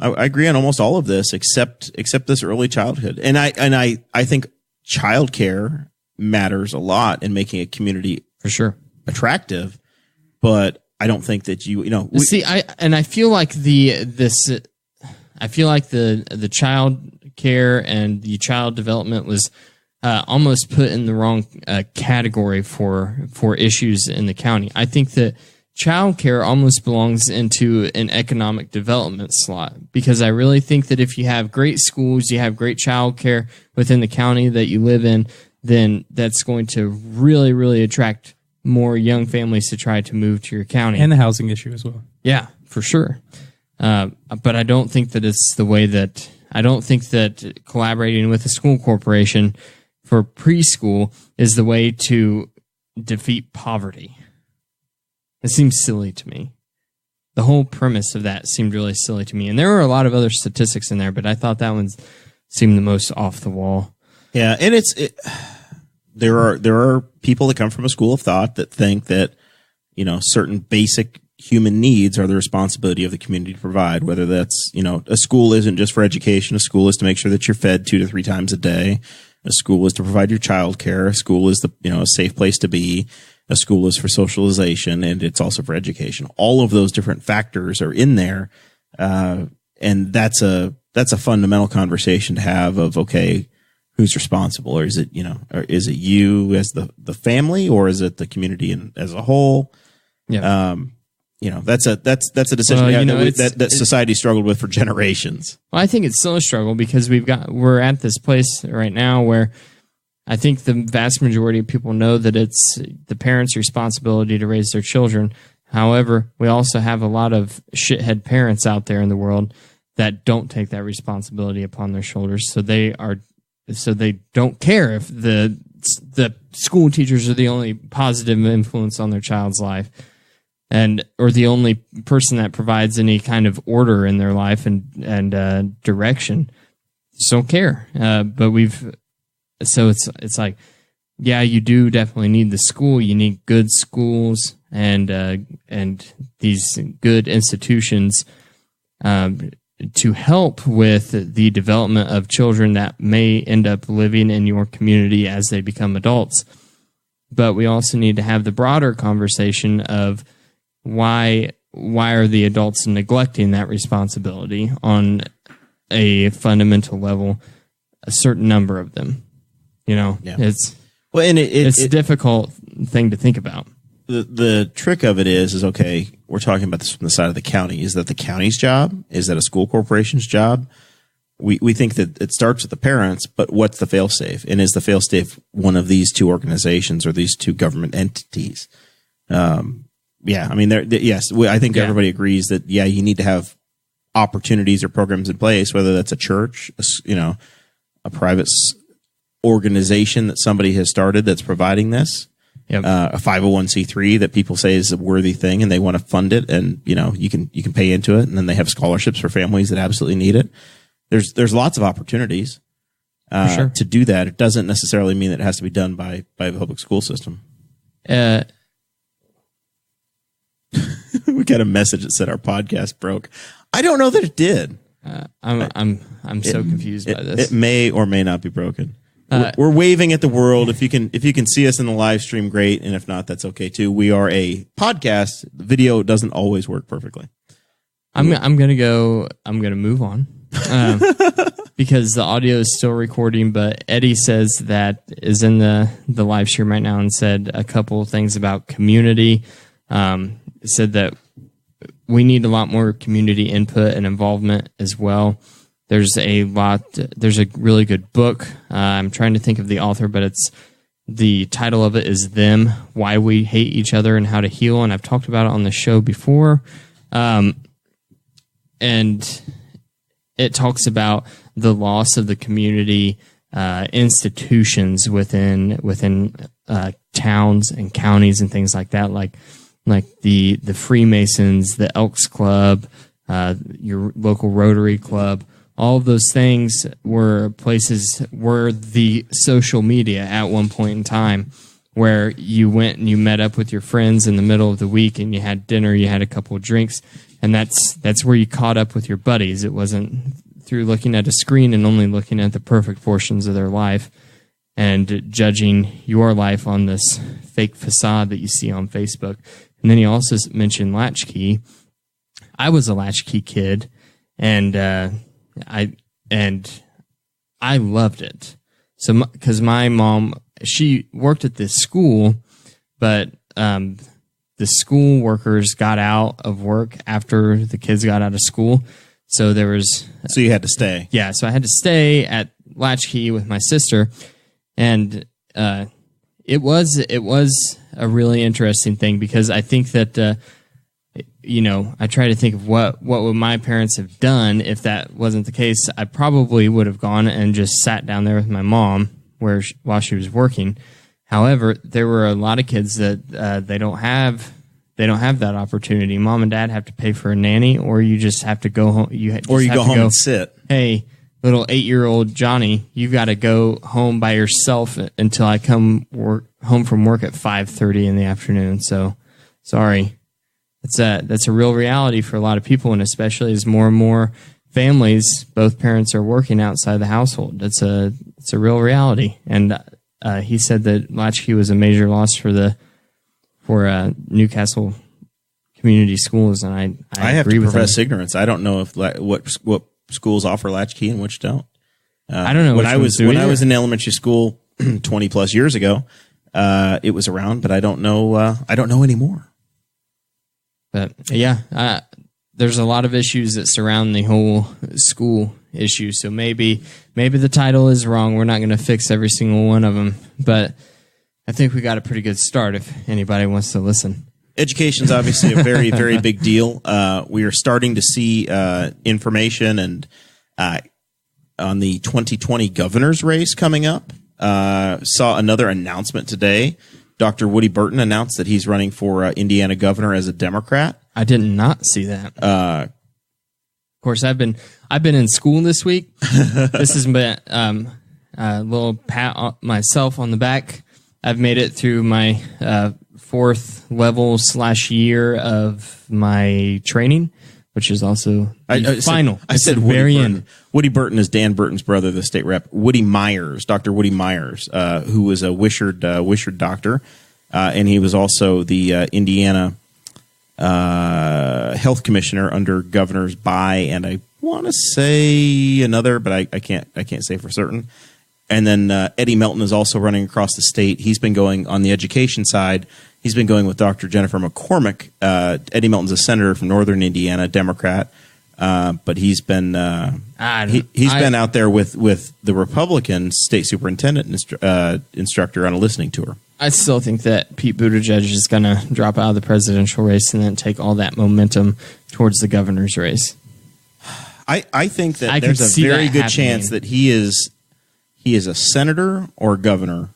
I agree on almost all of this except this early childhood. And I think childcare matters a lot in making a community for sure attractive, but I don't think that I feel like I feel like the child care and the child development was almost put in the wrong category for issues in the county. I think that child care almost belongs into an economic development slot, because I really think that if you have great schools, you have great child care within the county that you live in, then that's going to really, really attract more young families to try to move to your county. And the housing issue as well. Yeah, for sure. But I don't think that it's the way that, I don't think that collaborating with a school corporation for preschool is the way to defeat poverty. It seems silly to me. The whole premise of that seemed really silly to me. And there were a lot of other statistics in there, but I thought that one seemed the most off the wall. Yeah, and there are people that come from a school of thought that think that, certain basic human needs are the responsibility of the community to provide, whether that's, a school isn't just for education. A school is to make sure that you're fed 2 to 3 times a day. A school is to provide your child care. A school is a safe place to be. A school is for socialization, and it's also for education. All of those different factors are in there. And that's a fundamental conversation to have of, okay, who's responsible? Or is it, or is it you as the family, or is it the community as a whole? Yeah. That's a decision that society struggled with for generations. Well, I think it's still a struggle because we're at this place right now where I think the vast majority of people know that it's the parents' responsibility to raise their children. However, we also have a lot of shithead parents out there in the world that don't take that responsibility upon their shoulders. So they don't care if the school teachers are the only positive influence on their child's life, or the only person that provides any kind of order in their life and direction. Just don't care. So it's like, yeah, you do definitely need the school. You need good schools and these good institutions to help with the development of children that may end up living in your community as they become adults. But we also need to have the broader conversation of why are the adults neglecting that responsibility on a fundamental level, a certain number of them. It's a difficult thing to think about. The trick of it is okay, we're talking about this from the side of the county. Is that the county's job? Is that a school corporation's job? We think that it starts with the parents, but what's the fail-safe? And is the fail-safe one of these two organizations or these two government entities? I think everybody agrees that, you need to have opportunities or programs in place, whether that's a church, a private organization that somebody has started that's providing this. Yep. A 501c3 that people say is a worthy thing and they want to fund it, and you can pay into it, and then they have scholarships for families that absolutely need it. There's lots of opportunities to do that. It doesn't necessarily mean that it has to be done by the public school system. We got a message that said our podcast broke. I don't know that it did. I'm so confused by this. It may or may not be broken. We're waving at the world. If you can see us in the live stream, great. And if not, that's okay too. We are a podcast. The video doesn't always work perfectly. I'm gonna move on because the audio is still recording. But Eddie says that is in the live stream right now and said a couple of things about community. Said that we need a lot more community input and involvement as well. There's a really good book. I'm trying to think of the author, but the title of it is Them, Why We Hate Each Other and How to Heal. And I've talked about it on the show before. And it talks about the loss of the community institutions within towns and counties and things like that, like the Freemasons, the Elks Club, your local Rotary Club. All of those things were the social media at one point in time, where you went and you met up with your friends in the middle of the week and you had dinner, you had a couple of drinks, and that's where you caught up with your buddies. It wasn't through looking at a screen and only looking at the perfect portions of their life and judging your life on this fake facade that you see on Facebook. And then he also mentioned latchkey. I was a latchkey kid, and I loved it. So, because my mom, she worked at this school, but the school workers got out of work after the kids got out of school. So there was... So you had to stay. Yeah, so I had to stay at Latchkey with my sister. And it was a really interesting thing because I think that, I try to think of what would my parents have done if that wasn't the case. I probably would have gone and just sat down there with my mom while she was working. However, there were a lot of kids that they don't have that opportunity. Mom and dad have to pay for a nanny, or you just have to go home. You go home and sit. Hey, little 8-year-old Johnny, you've got to go home by yourself until I come home from work at 5:30 in the afternoon. So, sorry, that's a real reality for a lot of people, and especially as more and more families, both parents are working outside the household. It's a real reality, and he said that Latchkey was a major loss for Newcastle community schools, and I have agree to with profess him. ignorance. I don't know if what schools offer Latchkey and which don't. I don't know. When I was in elementary school 20 plus years ago, it was around, but I don't know. I don't know anymore. But yeah, there's a lot of issues that surround the whole school issue. So maybe the title is wrong. We're not going to fix every single one of them, but I think we got a pretty good start if anybody wants to listen. Education's obviously a very, very big deal. We are starting to see information and on the 2020 governor's race coming up. Saw another announcement today. Dr. Woody Burton announced that he's running for Indiana governor as a Democrat. I did not see that. Of course, I've been in school this week. This has been a little pat on myself on the back. I've made it through my 4th level / year of my training, which is also final. I said the Woody very Burton. end. Woody Burton is Dan Burton's brother, the state rep. Woody Myers, Dr. Woody Myers, who was a Wishard doctor, and he was also the Indiana health commissioner under Governors By, and I want to say another, but I can't say for certain. And then Eddie Melton is also running across the state. He's been going on the education side. He's been going with Dr. Jennifer McCormick. Eddie Melton's a senator from Northern Indiana, Democrat, but he's been been out there with the Republican state superintendent instructor on a listening tour. I still think that Pete Buttigieg is going to drop out of the presidential race and then take all that momentum towards the governor's race. I think that there's a very good chance that he is a senator or governor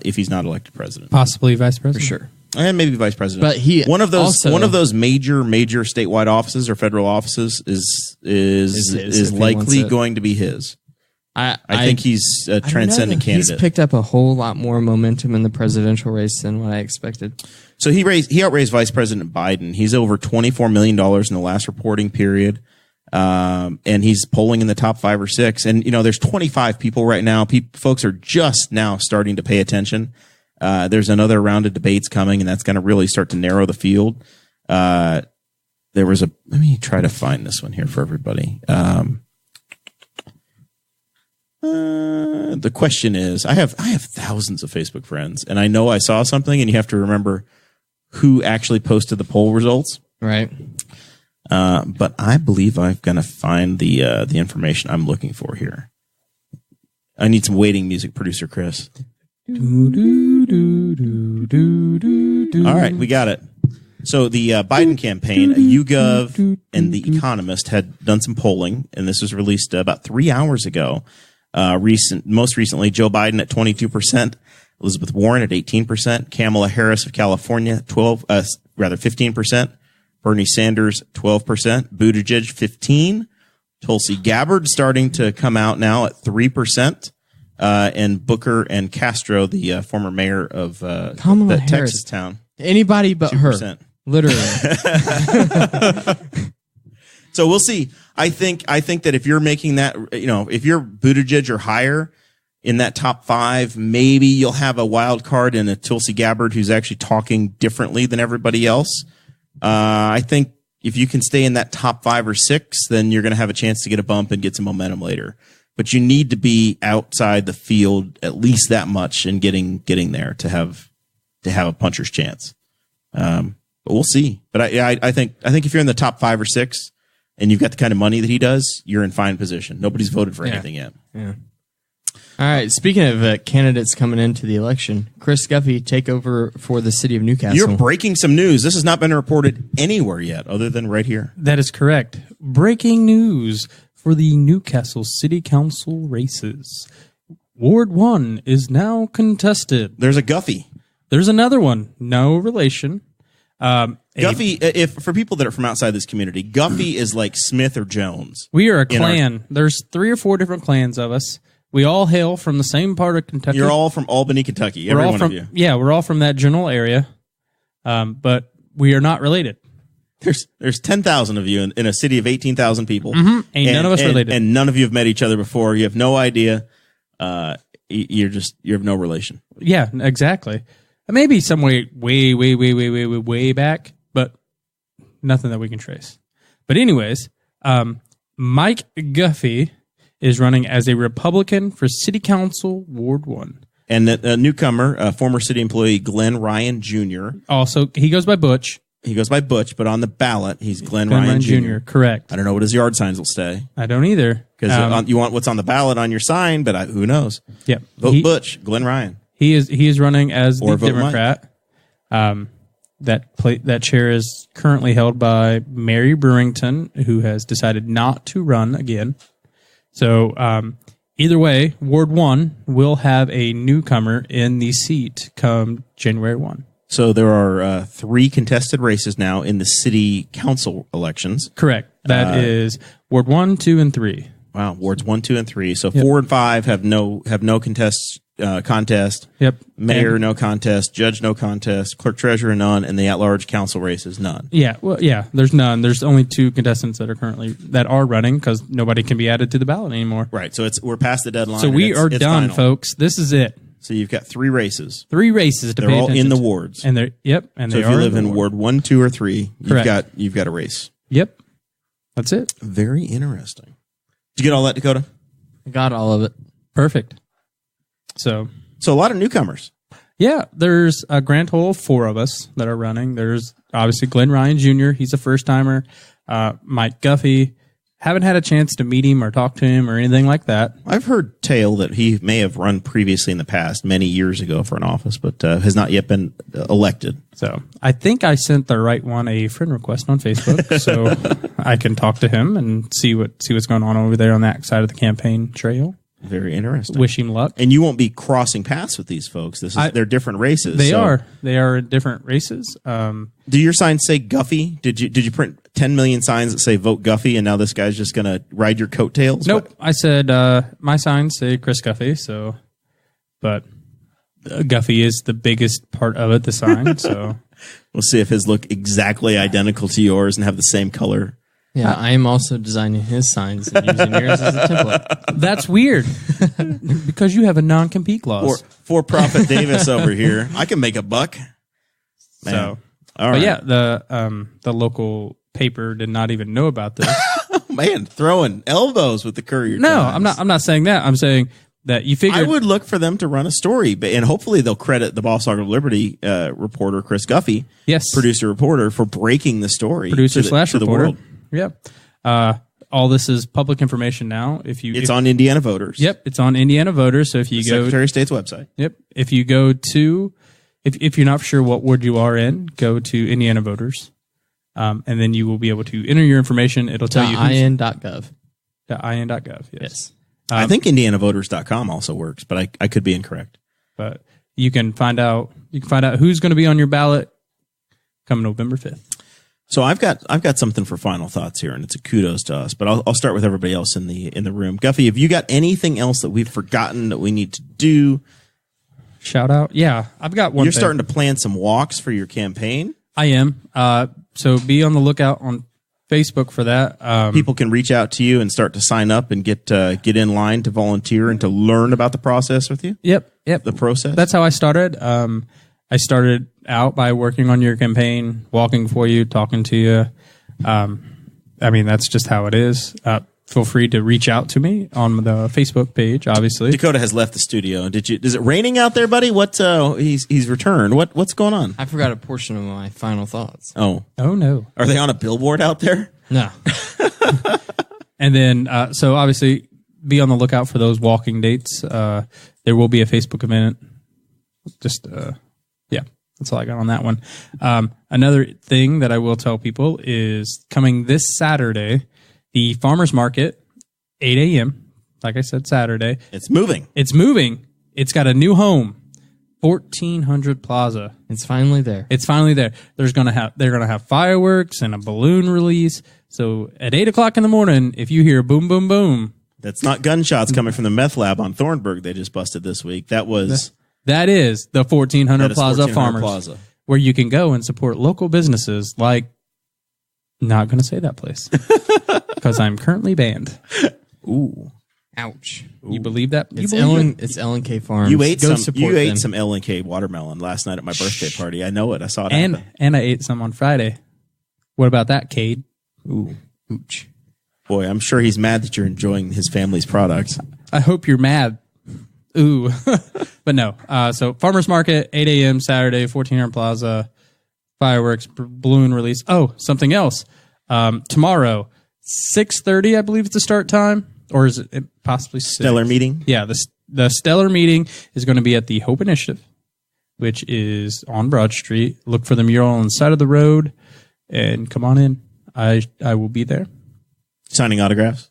if he's not elected president. Possibly vice president. For sure. And maybe vice president. But he one of those also, major statewide offices or federal offices is likely going to be his. I think he's a transcendent candidate. He's picked up a whole lot more momentum in the presidential race than what I expected. So he outraised Vice President Biden. He's over $24 million in the last reporting period. And he's polling in the top 5 or 6. And, there's 25 people right now. Folks are just now starting to pay attention. There's another round of debates coming, and that's going to really start to narrow the field. Let me try to find this one here for everybody. The question is, I have thousands of Facebook friends, and I know I saw something, and you have to remember who actually posted the poll results. Right. But I believe I'm going to find the information I'm looking for here. I need some waiting music, producer Chris. All right, we got it. So the Biden campaign, YouGov and The Economist had done some polling, and this was released about 3 hours ago. Most recently, Joe Biden at 22%, Elizabeth Warren at 18%, Kamala Harris of California 15%. Bernie Sanders, 12%. Buttigieg, 15%. Tulsi Gabbard starting to come out now at 3%. And Booker and Castro, the former mayor of that Texas town. Anybody but 2%. Her. Literally. So we'll see. I think that if you're making that, if you're Buttigieg or higher in that top 5, maybe you'll have a wild card in a Tulsi Gabbard who's actually talking differently than everybody else. I think if you can stay in that top 5 or 6, then you're going to have a chance to get a bump and get some momentum later. But you need to be outside the field at least that much and getting there to have a puncher's chance. But we'll see. But I think if you're in the top 5 or 6 and you've got the kind of money that he does, you're in fine position. Nobody's voted for anything yet. Yeah. All right. Speaking of candidates coming into the election, Chris Guffey take over for the city of Newcastle. You're breaking some news. This has not been reported anywhere yet, other than right here. That is correct. Breaking news for the Newcastle City Council races. Ward 1 is now contested. There's a Guffey. There's another one. No relation. Guffey, if for people that are from outside this community, Guffey is like Smith or Jones. We are a clan. There's 3 or 4 different clans of us. We all hail from the same part of Kentucky. You're all from Albany, Kentucky. Every one of you. Yeah, we're all from that general area, but we are not related. There's 10,000 of you in a city of 18,000 people. Mm-hmm. And none of us related. And none of you have met each other before. You have no idea. You have no relation. Yeah, exactly. Maybe some way back, but nothing that we can trace. But anyways, Mike Guffey is running as a Republican for City Council Ward 1. And a newcomer, former city employee Glenn Ryan Jr. Also, he goes by Butch. He goes by Butch, but on the ballot, he's Glenn Ryan Jr. Correct. I don't know what his yard signs will say. I don't either. Because you want what's on the ballot on your sign, but who knows? Yep. Vote Butch, Glenn Ryan. He is running as the Democrat. That chair is currently held by Mary Brewington, who has decided not to run again. So either way, Ward 1 will have a newcomer in the seat come January 1. So there are 3 contested races now in the city council elections. Correct. That is Ward 1, 2, and 3. Wow, wards 1, 2, and 3. So 4 and 5 have no contest. Yep. Mayor, no contest. Judge, no contest. Clerk, treasurer, none. And the at-large council races, none. Yeah. Well, yeah. There's none. There's only 2 contestants that are running because nobody can be added to the ballot anymore. Right. So we're past the deadline. So we are done, final. Folks. This is it. So you've got 3 races. 3 races. They're all in the wards. And they're And so if you live in Ward 1, 2, or 3, you've got a race. Yep. That's it. Very interesting. Did you get all that, Dakota? I got all of it. Perfect. So a lot of newcomers. Yeah, there's a grand total of 4 of us that are running. There's obviously Glenn Ryan Jr. He's a first timer. Mike Guffey. Haven't had a chance to meet him or talk to him or anything like that. I've heard tale that he may have run previously in the past, many years ago, for an office, but has not yet been elected. So I think I sent the right one a friend request on Facebook, so I can talk to him and see what's going on over there on that side of the campaign trail. Very interesting. Wish him luck. And you won't be crossing paths with these folks. They're different races. They are. They are different races. Do your signs say Guffey? Did you print 10 million signs that say vote Guffey, and now this guy's just going to ride your coattails? Nope. What? I said my signs say Chris Guffey. So, but Guffey is the biggest part of it. The sign. So we'll see if his look exactly identical to yours and have the same color. Yeah, I am also designing his signs and using yours as a template. That's weird because you have a non-compete clause. For-profit Davis over here. I can make a buck. Man. So, all right. But yeah, the local paper did not even know about this. Man, throwing elbows with the Courier No, Times. I'm not saying that. I'm saying that you figured I would look for them to run a story, and hopefully they'll credit the Boss Hog of Liberty reporter Chris Guffey, yes, producer reporter, for breaking the story. Producer/reporter. The world. Yep. All this is public information now. It's on Indiana Voters. Yep, it's on Indiana Voters. So if you go Secretary of State's website. Yep. If you go to if you're not sure what ward you are in, go to Indiana Voters. And then you will be able to enter your information. It'll tell you .in.gov. .in.gov. Yes. I think IndianaVoters.com also works, but I could be incorrect. But you can find out who's going to be on your ballot come November 5th. So I've got something for final thoughts here, and it's a kudos to us. But I'll start with everybody else in the room. Guffey, have you got anything else that we've forgotten that we need to do? Shout out, yeah, I've got one. You're starting to plan some walks for your campaign. I am. So be on the lookout on Facebook for that. People can reach out to you and start to sign up and get in line to volunteer and to learn about the process with you. Yep. The process. That's how I started. I started out by working on your campaign, walking for you, talking to you. I mean, that's just how it is. Feel free to reach out to me on the Facebook page, obviously. Dakota has left the studio. Is it raining out there, buddy? He's returned. What's going on? I forgot a portion of my final thoughts. Oh no. Are they on a billboard out there? No. And then, so obviously, be on the lookout for those walking dates. There will be a Facebook event. Just, yeah, that's all I got on that one. Another thing that I will tell people is coming this Saturday, the farmers market, 8 a.m. Like I said, Saturday. It's moving. It's moving. It's got a new home. 1400 Plaza. It's finally there. It's finally there. They're gonna have fireworks and a balloon release. So at 8 o'clock in the morning, if you hear boom, boom, boom, that's not gunshots coming from the meth lab on Thornburg they just busted this week. That is the 1400 Plaza 1400 Farmers, Plaza, where you can go and support local businesses like. Not going to say that place because I'm currently banned. Ooh. Ouch. You believe that? It's L&K Farms. You ate Go some L&K watermelon last night at my birthday party. I know it. I saw it happen. And I ate some on Friday. What about that, Cade? Ooh. Ooch. Boy, I'm sure he's mad that you're enjoying his family's products. I hope you're mad. Ooh. But no. So Farmers Market, 8 a.m. Saturday, 1400 Plaza. Fireworks, balloon release. Oh, something else. Tomorrow, 6:30, I believe it's the start time. Or is it possibly 6? Stellar meeting? Yeah, the Stellar meeting is going to be at the Hope Initiative, which is on Broad Street. Look for the mural on the side of the road and come on in. I will be there. Signing autographs?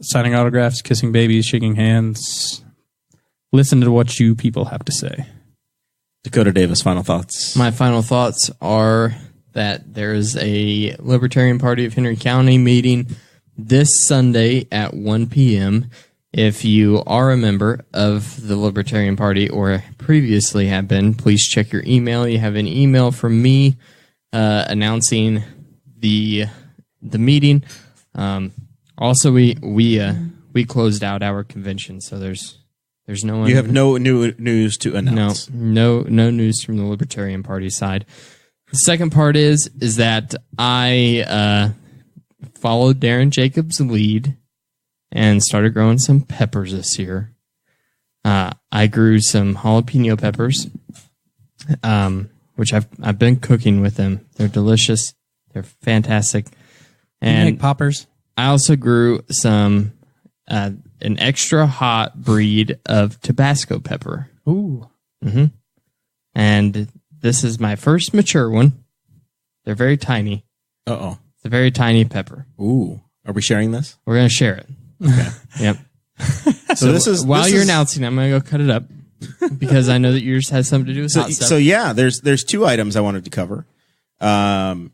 Signing autographs, kissing babies, shaking hands. Listen to what you people have to say. Dakota Davis, final thoughts. My final thoughts are that there is a Libertarian Party of Henry County meeting this Sunday at 1 p.m. If you are a member of the Libertarian Party or previously have been, please check your email. You have an email from me announcing the meeting. Also, we closed out our convention, so there's no one. You have no new news to announce. No news from the Libertarian Party side. The second part is that I followed Darren Jacobs' lead and started growing some peppers this year. I grew some jalapeno peppers, which I've been cooking with them. They're delicious. They're fantastic. And you make poppers. I also grew some an extra hot breed of Tabasco pepper. Ooh. Mm-hmm. And this is my first mature one. They're very tiny. Uh-oh. It's a very tiny pepper. Ooh. Are we sharing this? We're going to share it. Okay. Yep. So this is while you're announcing, I'm going to go cut it up because I know that yours has something to do with hot stuff. So yeah, there's two items I wanted to cover. The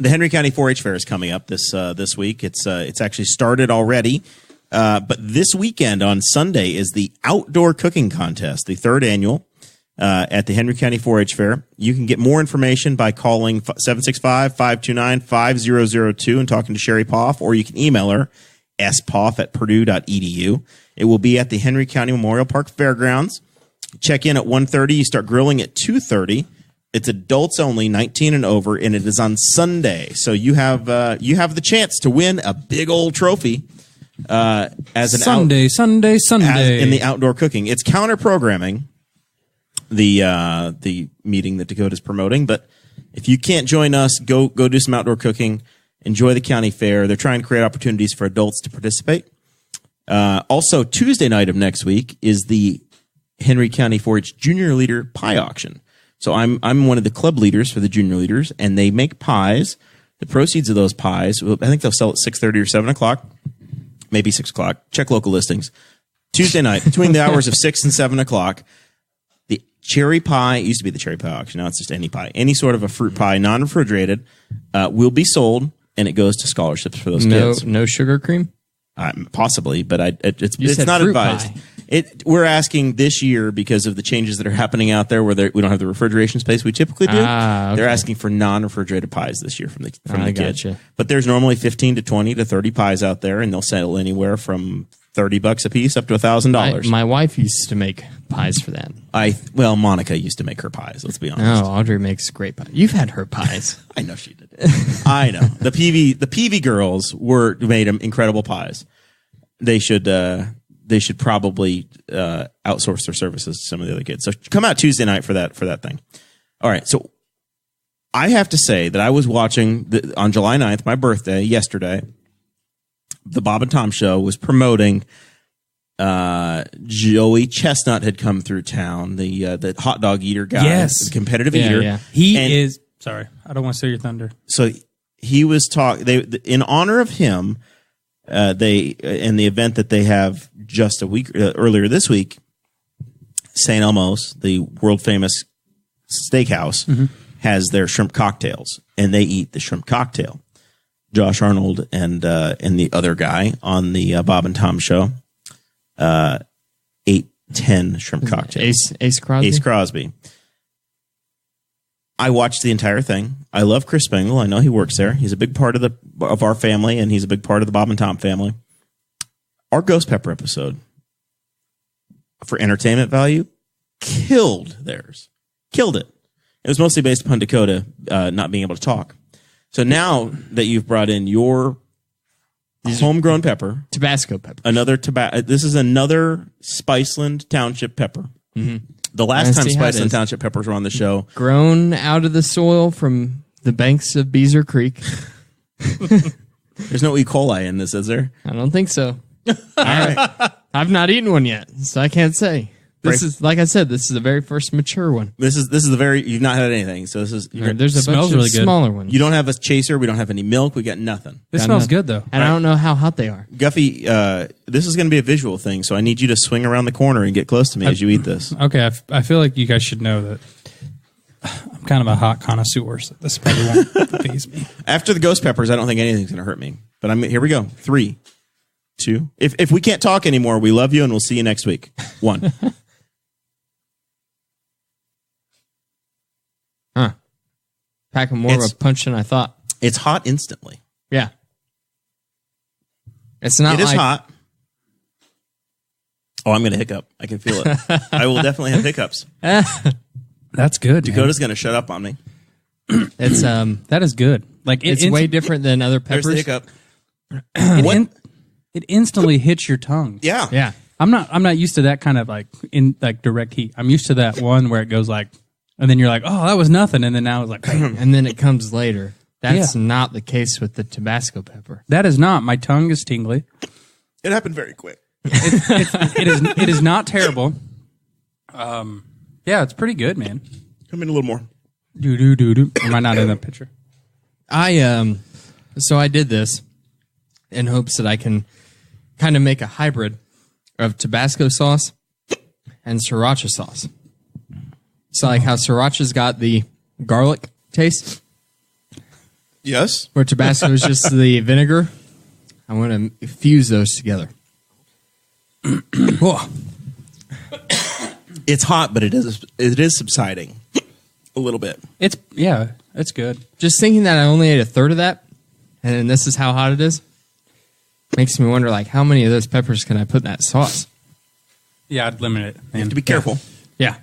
Henry County 4-H Fair is coming up this week. It's actually started already. But this weekend on Sunday is the outdoor cooking contest, the third annual at the Henry County 4-H Fair. You can get more information by calling 765-529-5002 and talking to Sherry Poff, or you can email her, spoff@purdue.edu. It will be at the Henry County Memorial Park Fairgrounds. Check in at 1:30. You start grilling at 2:30. It's adults only, 19 and over, and it is on Sunday. So you have the chance to win a big old trophy. As an Sunday in the outdoor cooking. It's counter programming the meeting that Dakota's promoting, but if you can't join us, go do some outdoor cooking. Enjoy the county fair. They're trying to create opportunities for adults to participate. Also, Tuesday night of next week is the Henry County 4-H Junior Leader Pie Auction. So I'm one of the club leaders for the junior leaders, and they make pies. The proceeds of those pies, I think they'll sell at 6:30 or 7 o'clock. Maybe 6 o'clock. Check local listings. Tuesday night, between the hours of 6 and 7 o'clock, the cherry pie, it used to be the cherry pie auction, now it's just any pie, any sort of a fruit pie, non-refrigerated, will be sold, and it goes to scholarships for those kids. No sugar cream? Possibly, but it's not advised. We're asking this year because of the changes that are happening out there where we don't have the refrigeration space we typically do. Okay. They're asking for non-refrigerated pies this year from the kids. Gotcha. But there's normally 15 to 20 to 30 pies out there, and they'll sell anywhere from $30 a piece up to $1,000. My wife used to make pies for that. Monica used to make her pies. Let's be honest. Oh, Audrey makes great pies. You've had her pies. I know she did. I know. The PV girls made them incredible pies. They should probably outsource their services to some of the other kids. So come out Tuesday night for that thing. All right. So I have to say that I was watching on July 9th, my birthday, yesterday, the Bob and Tom show was promoting Joey Chestnut had come through town, the hot dog eater guy, Yes. the competitive eater. Yeah. He is. Sorry, I don't want to steal your thunder. So he was in honor of him. They in the event that they have just a week earlier this week, St. Elmo's, the world famous steakhouse, has their shrimp cocktails, and they eat the shrimp cocktail. Josh Arnold and the other guy on the Bob and Tom show ate 10 shrimp cocktails. Ace Crosby. Ace Crosby. I watched the entire thing. I love Chris Spangle. I know he works there. He's a big part of our family, and he's a big part of the Bob and Tom family. Our Ghost Pepper episode, for entertainment value, killed theirs. Killed it. It was mostly based upon Dakota not being able to talk. So now that you've brought in your homegrown pepper, Tabasco pepper, this is another Spiceland Township pepper. Mm-hmm. The last time Spiceland Township peppers were on the show, grown out of the soil from the banks of Beezer Creek. There's no E. coli in this, is there? I don't think so. All right. I've not eaten one yet, so I can't say. This is, like I said, this is the very first mature one. This is you've not had anything. So this is, there's a bunch of really smaller ones. You don't have a chaser. We don't have any milk. We got nothing. This smells good though. And I don't know how hot they are. Guffey, this is going to be a visual thing. So I need you to swing around the corner and get close to me as you eat this. Okay. I feel like you guys should know that I'm kind of a hot connoisseur, so this probably won't phase me. After the ghost peppers, I don't think anything's going to hurt me. But here we go. 3, 2. If we can't talk anymore, we love you and we'll see you next week. 1. Packing more of a punch than I thought. It's hot instantly. Yeah. It's not. It is hot. Oh, I'm going to hiccup. I can feel it. I will definitely have hiccups. That's good. Dakota's going to shut up on me. It's that is good. Like it's way different than other peppers. There's the hiccup. It instantly hits your tongue. Yeah. Yeah. I'm not used to that kind of direct heat. I'm used to that one where it goes like, and then you're like, oh, that was nothing, and then now it's like, and then it comes later. That's not the case with the Tabasco pepper. That is not. My tongue is tingly. It happened very quick. It is not terrible. Yeah, it's pretty good, man. Come in a little more. Do. Am I not in the picture? So I did this in hopes that I can kind of make a hybrid of Tabasco sauce and sriracha sauce. So like how sriracha's got the garlic taste, Yes. where Tabasco is just the vinegar. I want to fuse those together. It's hot, but it is subsiding a little bit. It's good. Just thinking that I only ate a third of that, and then this is how hot it is, makes me wonder like how many of those peppers can I put in that sauce? Yeah, I'd limit it. You have to be careful. Yeah.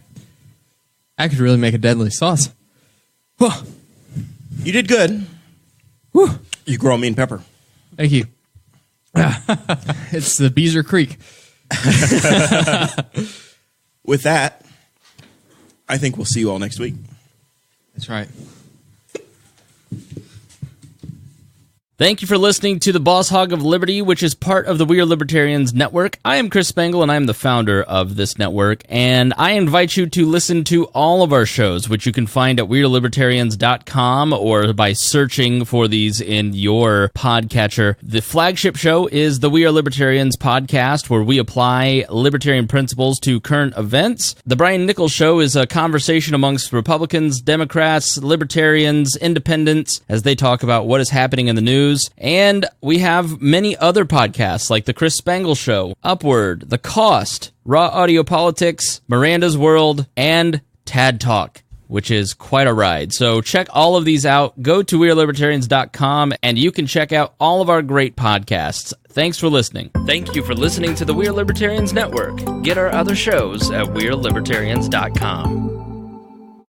I could really make a deadly sauce. You did good. Whew. You grow a mean pepper. Thank you. It's the Beezer Creek. With that, I think we'll see you all next week. That's right. Thank you for listening to the Boss Hog of Liberty, which is part of the We Are Libertarians Network. I am Chris Spangle, and I am the founder of this network, and I invite you to listen to all of our shows, which you can find at WeAreLibertarians.com or by searching for these in your podcatcher. The flagship show is the We Are Libertarians podcast, where we apply libertarian principles to current events. The Brian Nichols Show is a conversation amongst Republicans, Democrats, Libertarians, Independents, as they talk about what is happening in the news. And we have many other podcasts like The Chris Spangle Show, Upward, The Cost, Raw Audio Politics, Miranda's World, and Tad Talk, which is quite a ride. So check all of these out. Go to WeAreLibertarians.com and you can check out all of our great podcasts. Thanks for listening. Thank you for listening to the We Are Libertarians Network. Get our other shows at WeAreLibertarians.com.